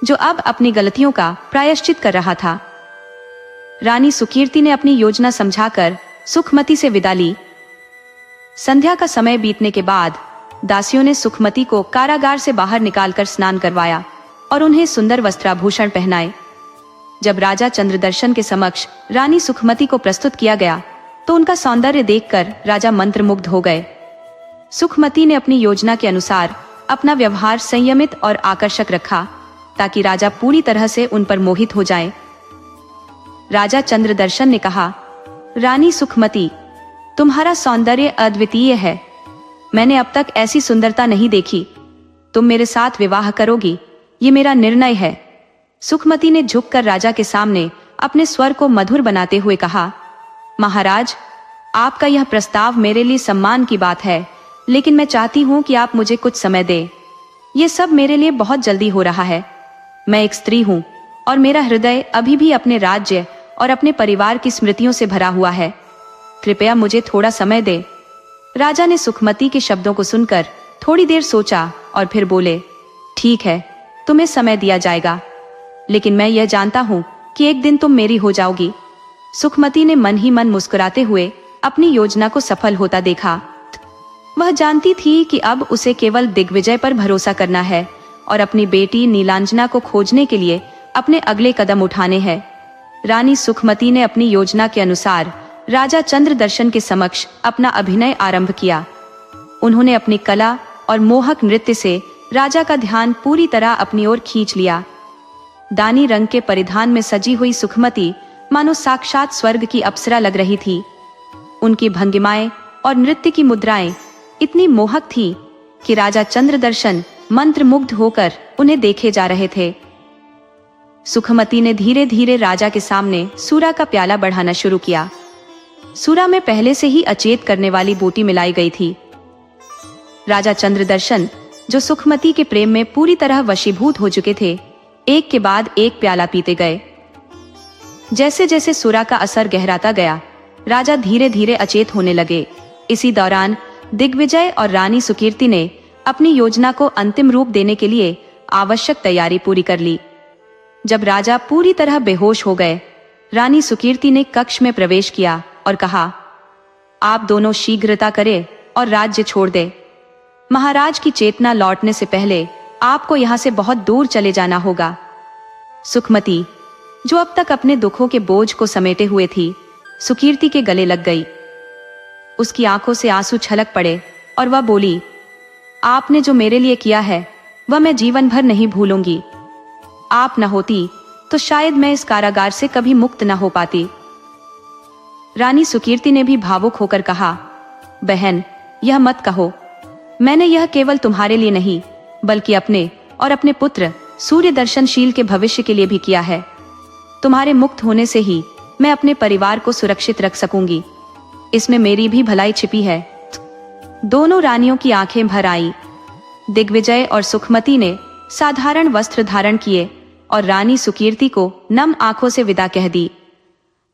जो अब अपनी गलतियों का प्रायश्चित कर रहा था। रानी सुकीर्ति ने अपनी योजना समझाकर सुखमती से विदा ली। संध्या का समय बीतने के बाद दासियों ने सुखमती को कारागार से बाहर निकालकर स्नान करवाया और उन्हें सुंदर वस्त्राभूषण पहनाए। जब राजा चंद्रदर्शन के समक्ष रानी सुखमती को प्रस्तुत किया गया तो उनका सौंदर्य देखकर राजा मंत्रमुग्ध हो गए। सुखमती ने अपनी योजना के अनुसार अपना व्यवहार संयमित और आकर्षक रखा ताकि राजा पूरी तरह से उन पर मोहित हो जाए। राजा चंद्रदर्शन ने कहा, रानी सुखमती, तुम्हारा सौंदर्य अद्वितीय है। मैंने अब तक ऐसी सुंदरता नहीं देखी। तुम मेरे साथ विवाह करोगी, ये मेरा निर्णय है। सुखमती ने झुककर राजा के सामने अपने स्वर को मधुर बनाते हुए कहा, महाराज, आपका यह प्रस्ताव मेरे लिए सम्मान की बात है, लेकिन मैं चाहती हूँ कि आप मुझे कुछ समय दें। ये सब मेरे लिए बहुत जल्दी हो रहा है। मैं एक स्त्री हूँ और मेरा हृदय अभी भी अपने राज्य और अपने परिवार की स्मृतियों से भरा हुआ है। कृपया मुझे थोड़ा समय दे। राजा ने सुखमती के शब्दों को सुनकर थोड़ी देर सोचा और फिर बोले, ठीक है, तुम्हें समय दिया जाएगा, लेकिन मैं यह जानता हूँ कि एक दिन तुम मेरी हो जाओगी। सुखमती ने मन ही मन मुस्कुराते हुए अपनी योजना को सफल होता देखा। वह जानती थी कि अब उसे केवल दिग्विजय पर भरोसा करना है और अपनी बेटी नीलांजना को खोजने के लिए अपने अगले कदम उठाने हैं। रानी सुखमती ने अपनी योजना के अनुसार राजा चंद्रदर्शन के समक्ष अपना अभिनय आरंभ किया। उन्होंने अपनी कला और मोहक नृत्य से राजा का ध्यान पूरी तरह अपनी ओर खींच लिया। दानी रंग के परिधान में सजी हुई सुखमती मानो साक्षात स्वर्ग की अप्सरा लग रही थी। उनकी भंगिमाएं और नृत्य की मुद्राएं इतनी मोहक थी कि राजा चंद्रदर्शन मंत्रमुग्ध होकर उन्हें देखे जा रहे थे। सुखमती ने धीरे धीरे राजा के सामने सूरा का प्याला बढ़ाना शुरू किया। सूरा में पहले से ही अचेत करने वाली बूटी मिलाई गई थी। राजा चंद्रदर्शन, जो सुखमती के प्रेम में पूरी तरह वशीभूत हो चुके थे, एक के बाद एक प्याला पीते गए। जैसे जैसे सूरा का असर गहराता गया, राजा धीरे धीरे अचेत होने लगे। इसी दौरान दिग्विजय और रानी सुकीर्ति ने अपनी योजना को अंतिम रूप देने के लिए आवश्यक तैयारी पूरी कर ली। जब राजा पूरी तरह बेहोश हो गए, रानी सुकीर्ति ने कक्ष में प्रवेश किया और कहा, आप दोनों शीघ्रता करें और राज्य छोड़ दें। महाराज की चेतना लौटने से पहले आपको यहाँ से बहुत दूर चले जाना होगा। सुखमती, जो अब तक अपने दुखों के बोझ को समेटे हुए थी, सुकीर्ति के गले लग गई। उसकी आंखों से आंसू छलक पड़े और वह बोली, आपने जो मेरे लिए किया है वह मैं जीवन भर नहीं भूलूंगी। आप न होती तो शायद मैं इस कारागार से कभी मुक्त न हो पाती। रानी सुकीर्ति ने भी भावुक होकर कहा, बहन, यह मत कहो। मैंने यह केवल तुम्हारे लिए नहीं बल्कि अपने और अपने पुत्र सूर्य दर्शनशील के भविष्य के लिए भी किया है। तुम्हारे मुक्त होने से ही मैं अपने परिवार को सुरक्षित रख सकूंगी। इसमें मेरी भी भलाई छिपी है। दोनों रानियों की आंखें भर आईं। दिग्विजय और सुखमती ने साधारण वस्त्र धारण किए और रानी सुकीर्ति को नम आंखों से विदा कह दी।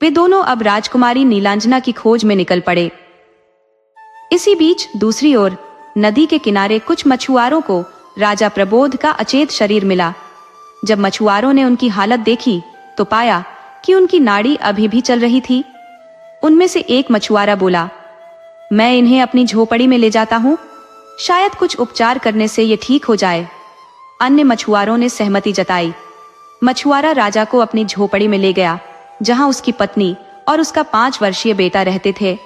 वे दोनों अब राजकुमारी नीलांजना की खोज में निकल पड़े। इसी बीच दूसरी ओर नदी के किनारे कुछ मछुआरों को राजा प्रबोध का अचेत शरीर मिला। जब मछुआरों ने उनकी हालत देखी तो पाया कि उनकी नाड़ी अभी भी चल रही थी। उनमें से एक मछुआरा बोला, मैं इन्हें अपनी झोपड़ी में ले जाता हूँ, शायद कुछ उपचार करने से ये ठीक हो जाए। अन्य मछुआरों ने सहमति जताई। मछुआरा राजा को अपनी झोपड़ी में ले गया, जहां उसकी पत्नी और उसका 5 वर्षीय बेटा रहते थे।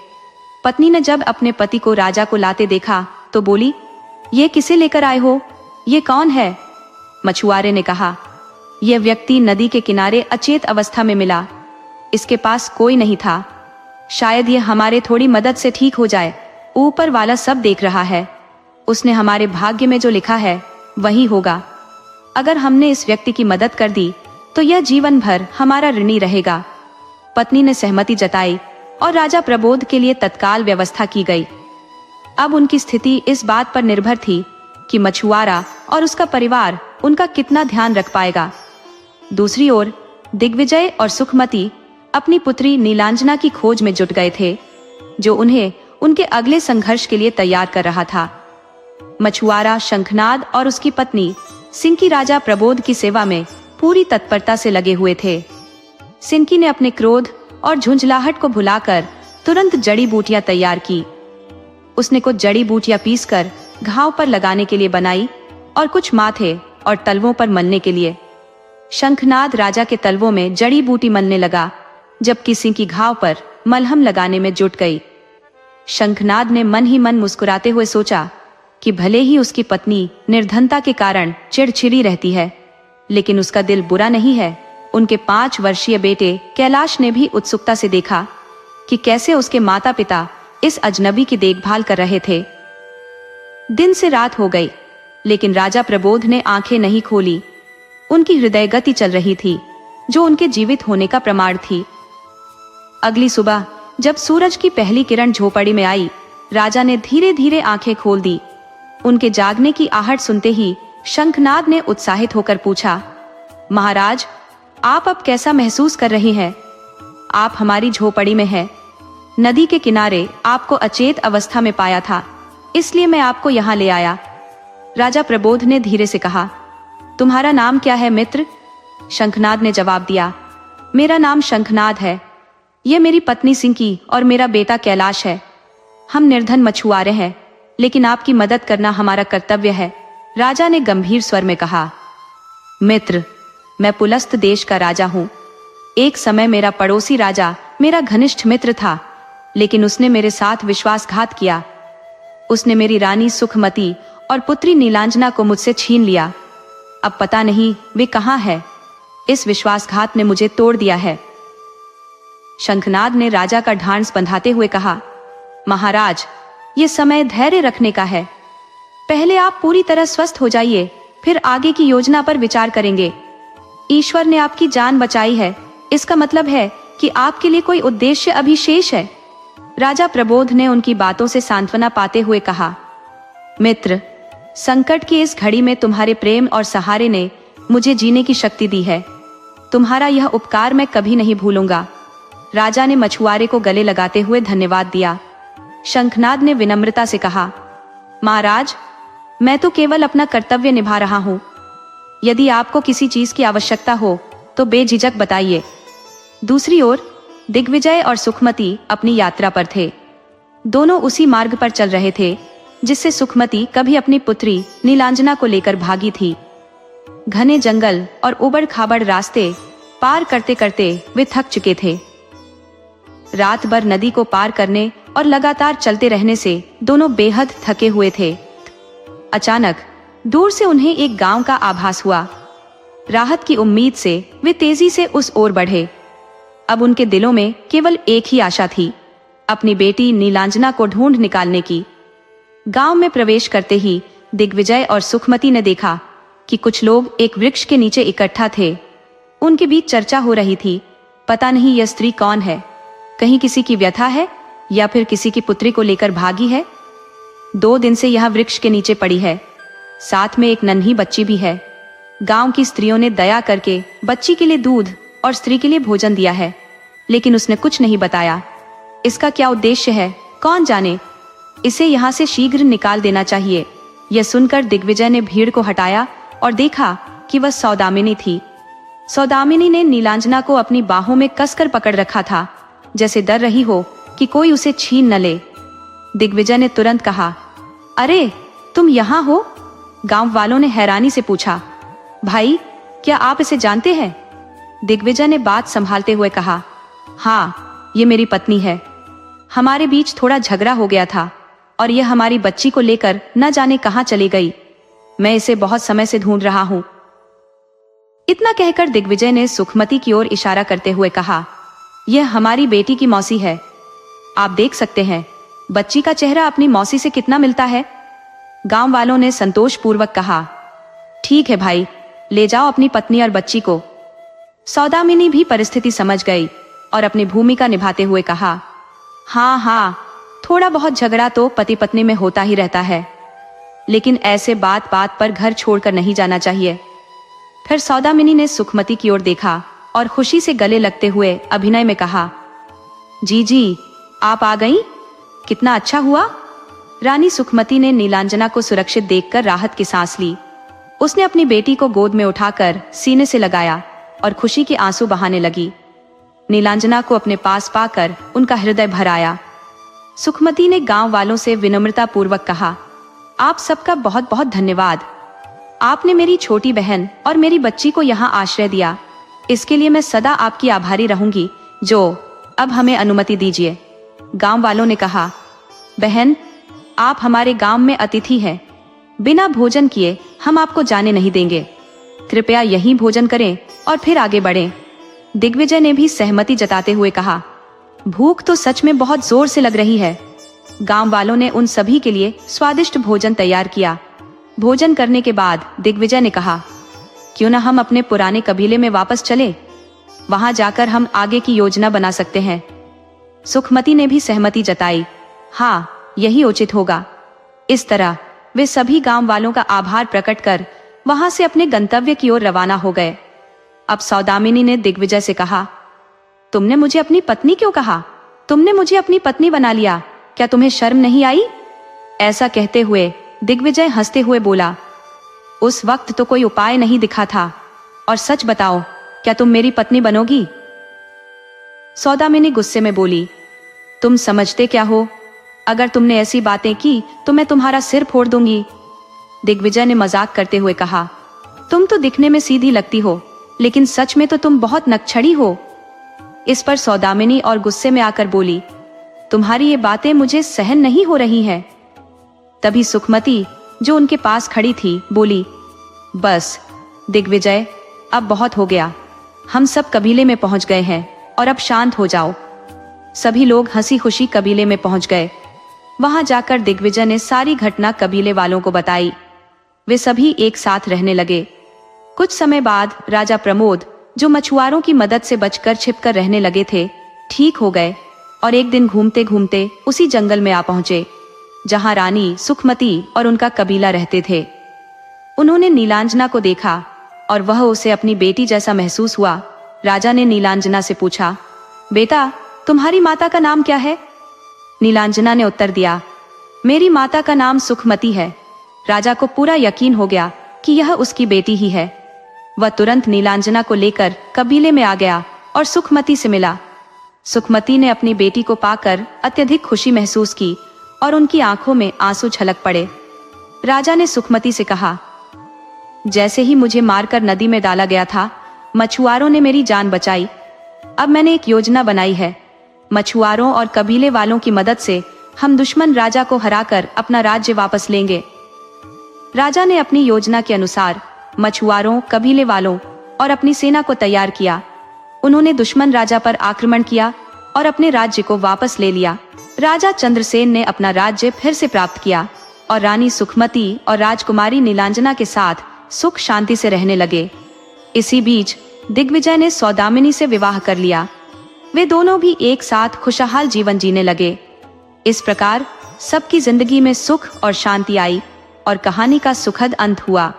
पत्नी ने जब अपने पति को राजा को लाते देखा तो बोली, ये किसे लेकर आए हो? ये कौन है? मछुआरे ने कहा, यह व्यक्ति नदी के किनारे अचेत अवस्था में मिला। इसके पास कोई नहीं था। शायद यह हमारे थोड़ी मदद से ठीक हो जाए। ऊपर वाला सब देख रहा है। उसने हमारे भाग्य में जो लिखा है वही होगा। अगर हमने इस व्यक्ति की मदद कर दी तो यह जीवन भर हमारा ऋणी रहेगा। पत्नी ने सहमति जताई और राजा प्रबोध के लिए तत्काल व्यवस्था की गई। अब उनकी स्थिति इस बात पर निर्भर थी कि मछुआरा और उसका परिवार उनका कितना ध्यान रख पाएगा। दूसरी ओर दिग्विजय और सुखमती अपनी पुत्री नीलांजना की खोज में जुट गए थे, जो उन्हें उनके अगले संघर्ष के लिए तैयार कर रहा था। मछुआरा शंखनाद और उसकी पत्नी सिंकी राजा प्रबोध की सेवा में पूरी तत्परता से लगे हुए थे। सिंकी ने अपने क्रोध और झुंझलाहट को भुलाकर तुरंत जड़ी बूटियां तैयार की। उसने कुछ जड़ी बूटियां पीसकर घाव पर लगाने के लिए बनाई और कुछ माथे और तलवों पर मलने के लिए। शंखनाद राजा के तलवों में जड़ी बूटी मलने लगा, जब किसी की घाव पर मलहम लगाने में जुट गई। शंखनाद ने मन ही मन मुस्कुराते हुए सोचा कि भले ही उसकी पत्नी निर्धनता के कारण चिड़चिड़ी रहती है, लेकिन उसका दिल बुरा नहीं है। उनके 5 वर्षीय बेटे कैलाश ने भी उत्सुकता से देखा कि कैसे उसके माता पिता इस अजनबी की देखभाल कर रहे थे। दिन से रात हो गई, लेकिन राजा प्रबोध ने आंखें नहीं खोली। उनकी हृदय गति चल रही थी, जो उनके जीवित होने का प्रमाण थी। अगली सुबह जब सूरज की पहली किरण झोपड़ी में आई, राजा ने धीरे धीरे आंखें खोल दी। उनके जागने की आहट सुनते ही शंखनाद ने उत्साहित होकर पूछा, महाराज, आप अब कैसा महसूस कर रही हैं? आप हमारी झोपड़ी में हैं। नदी के किनारे आपको अचेत अवस्था में पाया था, इसलिए मैं आपको यहाँ ले आया। राजा प्रबोध ने धीरे से कहा, तुम्हारा नाम क्या है मित्र? शंखनाद ने जवाब दिया, मेरा नाम शंखनाद है। यह मेरी पत्नी सिंकी और मेरा बेटा कैलाश है। हम निर्धन मछुआरे हैं, लेकिन आपकी मदद करना हमारा कर्तव्य है। राजा ने गंभीर स्वर में कहा, मित्र, मैं पुलस्त देश का राजा हूँ। एक समय मेरा पड़ोसी राजा मेरा घनिष्ठ मित्र था, लेकिन उसने मेरे साथ विश्वासघात किया। उसने मेरी रानी सुखमती और पुत्री नीलांजना को मुझसे छीन लिया। अब पता नहीं वे कहाँ है। इस विश्वासघात ने मुझे तोड़ दिया है। शंखनाद ने राजा का ढांढस बंधाते हुए कहा, महाराज, ये समय धैर्य रखने का है। पहले आप पूरी तरह स्वस्थ हो जाइए, फिर आगे की योजना पर विचार करेंगे। ईश्वर ने आपकी जान बचाई है, इसका मतलब है कि आपके लिए कोई उद्देश्य अभी शेष है। राजा प्रबोध ने उनकी बातों से सांत्वना पाते हुए कहा, मित्र, संकट की इस घड़ी में तुम्हारे प्रेम और सहारे ने मुझे जीने की शक्ति दी है। तुम्हारा यह उपकार मैं कभी नहीं भूलूंगा। राजा ने मछुआरे को गले लगाते हुए धन्यवाद दिया। शंखनाद ने विनम्रता से कहा, महाराज, मैं तो केवल अपना कर्तव्य निभा रहा हूँ। यदि आपको किसी चीज की आवश्यकता हो तो बेझिझक बताइए। दूसरी ओर दिग्विजय और सुखमती अपनी यात्रा पर थे। दोनों उसी मार्ग पर चल रहे थे जिससे सुखमती कभी अपनी पुत्री नीलांजना को लेकर भागी थी। घने जंगल और उबड़ खाबड़ रास्ते पार करते करते वे थक चुके थे। रात भर नदी को पार करने और लगातार चलते रहने से दोनों बेहद थके हुए थे। अचानक दूर से उन्हें एक गांव का आभास हुआ। राहत की उम्मीद से वे तेजी से उस ओर बढ़े। अब उनके दिलों में केवल एक ही आशा थी, अपनी बेटी नीलांजना को ढूंढ निकालने की। गांव में प्रवेश करते ही दिग्विजय और सुखमती ने देखा कि कुछ लोग एक वृक्ष के नीचे इकट्ठा थे। उनके बीच चर्चा हो रही थी, पता नहीं यह स्त्री कौन है, कहीं किसी की व्यथा है या फिर किसी की पुत्री को लेकर भागी है। 2 दिन से यह वृक्ष के नीचे पड़ी है, साथ में एक नन्ही बच्ची भी है। गांव की स्त्रियों ने दया करके बच्ची के लिए दूध और स्त्री के लिए भोजन दिया है, लेकिन उसने कुछ नहीं बताया। इसका क्या उद्देश्य है, कौन जाने। इसे यहाँ से शीघ्र निकाल देना चाहिए। यह सुनकर दिग्विजय ने भीड़ को हटाया और देखा कि वह सौदामिनी थी। सौदामिनी ने नीलांजना को अपनी बाहों में कसकर पकड़ रखा था, जैसे डर रही हो कि कोई उसे छीन न ले। दिग्विजय ने तुरंत कहा, अरे तुम यहाँ हो? गांव वालों ने हैरानी से पूछा, भाई क्या आप इसे जानते हैं? दिग्विजय ने बात संभालते हुए कहा, हाँ, ये मेरी पत्नी है। हमारे बीच थोड़ा झगड़ा हो गया था और यह हमारी बच्ची को लेकर न जाने कहां चली गई। मैं इसे बहुत समय से ढूंढ रहा हूं। इतना कहकर दिग्विजय ने सुखमती की ओर इशारा करते हुए कहा, यह हमारी बेटी की मौसी है। आप देख सकते हैं बच्ची का चेहरा अपनी मौसी से कितना मिलता है। गांव वालों ने संतोषपूर्वक कहा, ठीक है भाई, ले जाओ अपनी पत्नी और बच्ची को। सौदामिनी भी परिस्थिति समझ गई और अपनी भूमिका निभाते हुए कहा, हाँ हाँ, थोड़ा बहुत झगड़ा तो पति पत्नी में होता ही रहता है, लेकिन ऐसे बात बात पर घर छोड़कर नहीं जाना चाहिए। फिर सौदामिनी ने सुखमती की ओर देखा और खुशी से गले लगते हुए अभिनय में कहा, जी जी, आप आ गईं? कितना अच्छा हुआ। रानी सुखमती ने नीलांजना को सुरक्षित देखकर राहत की सांस ली। उसने अपनी बेटी को गोद में उठाकर सीने से लगाया और खुशी के आंसू बहाने लगी। नीलांजना को अपने पास पाकर उनका हृदय भर आया। सुखमती ने गांव वालों से विनम्रता पूर्वक कहा, आप सबका बहुत बहुत धन्यवाद। आपने मेरी छोटी बहन और मेरी बच्ची को यहाँ आश्रय दिया, इसके लिए मैं सदा आपकी आभारी रहूंगी। अब हमें अनुमति दीजिए। गांव वालों ने कहा, बहन, आप हमारे गांव में अतिथि हैं, बिना भोजन किए हम आपको जाने नहीं देंगे। कृपया यहीं भोजन करें और फिर आगे बढ़ें। दिग्विजय ने भी सहमति जताते हुए कहा, भूख तो सच में बहुत जोर से लग रही है। गांव वालों ने उन सभी के लिए स्वादिष्ट भोजन तैयार किया। भोजन करने के बाद दिग्विजय ने कहा, क्यों ना हम अपने पुराने कबीले में वापस चले, वहां जाकर हम आगे की योजना बना सकते हैं। सुखमती ने भी सहमति जताई, हाँ, यही उचित होगा। इस तरह वे सभी गांव वालों का आभार प्रकट कर वहां से अपने गंतव्य की ओर रवाना हो गए। अब सौदामिनी ने दिग्विजय से कहा, तुमने मुझे अपनी पत्नी क्यों कहा? तुमने मुझे अपनी पत्नी बना लिया, क्या तुम्हें शर्म नहीं आई? ऐसा कहते हुए दिग्विजय हंसते हुए बोला, उस वक्त तो कोई उपाय नहीं दिखा था, और सच बताओ, क्या तुम मेरी पत्नी बनोगी? सौदामिनी गुस्से में बोली, तुम समझते क्या हो? अगर तुमने ऐसी बातें की तो मैं तुम्हारा सिर फोड़ दूंगी। दिग्विजय ने मजाक करते हुए कहा, तुम तो दिखने में सीधी लगती हो, लेकिन सच में तो तुम बहुत नकछड़ी हो। इस पर सौदामिनी और गुस्से में आकर बोली, तुम्हारी ये बातें मुझे सहन नहीं हो रही हैं। तभी सुखमती, जो उनके पास खड़ी थी, बोली, बस दिग्विजय, अब बहुत हो गया। हम सब कबीले में पहुंच गए हैं और अब शांत हो जाओ। सभी लोग हंसी खुशी कबीले में पहुंच गए। वहां जाकर दिग्विजय ने सारी घटना कबीले वालों को बताई। वे सभी एक साथ रहने लगे। कुछ समय बाद राजा प्रमोद, जो मछुआरों की मदद से बचकर छिपकर रहने लगे थे, ठीक हो गए और एक दिन घूमते घूमते उसी जंगल में आ पहुंचे जहां रानी सुखमती और उनका कबीला रहते थे। उन्होंने नीलांजना को देखा और वह उसे अपनी बेटी जैसा महसूस हुआ। राजा ने नीलांजना से पूछा, बेटा, तुम्हारी माता का नाम क्या है? नीलांजना ने उत्तर दिया, मेरी माता का नाम सुखमती है। राजा को पूरा यकीन हो गया कि यह उसकी बेटी ही है। वह तुरंत नीलांजना को लेकर कबीले में आ गया और सुखमती से मिला। सुखमती ने अपनी बेटी को पाकर अत्यधिक खुशी महसूस की और उनकी आंखों में आंसू छलक पड़े। राजा ने सुखमती से कहा, जैसे ही मुझे मारकर नदी में डाला गया था, मछुआरों ने मेरी जान बचाई। अब मैंने एक योजना बनाई है। मछुआरों और कबीले वालों की मदद से हम दुश्मन राजा को हराकर अपना राज्य वापस लेंगे। राजा ने अपनी योजना के अनुसार मछुआरों, कबीले वालों और अपनी सेना को तैयार किया। उन्होंने दुश्मन राजा पर आक्रमण किया और अपने राज्य को वापस ले लिया। राजा चंद्रसेन ने अपना राज्य फिर से प्राप्त किया और रानी सुखमती और राजकुमारी नीलांजना के साथ सुख शांति से रहने लगे। इसी बीच दिग्विजय ने सौदामिनी से विवाह कर लिया। वे दोनों भी एक साथ खुशहाल जीवन जीने लगे। इस प्रकार सबकी जिंदगी में सुख और शांति आई और कहानी का सुखद अंत हुआ।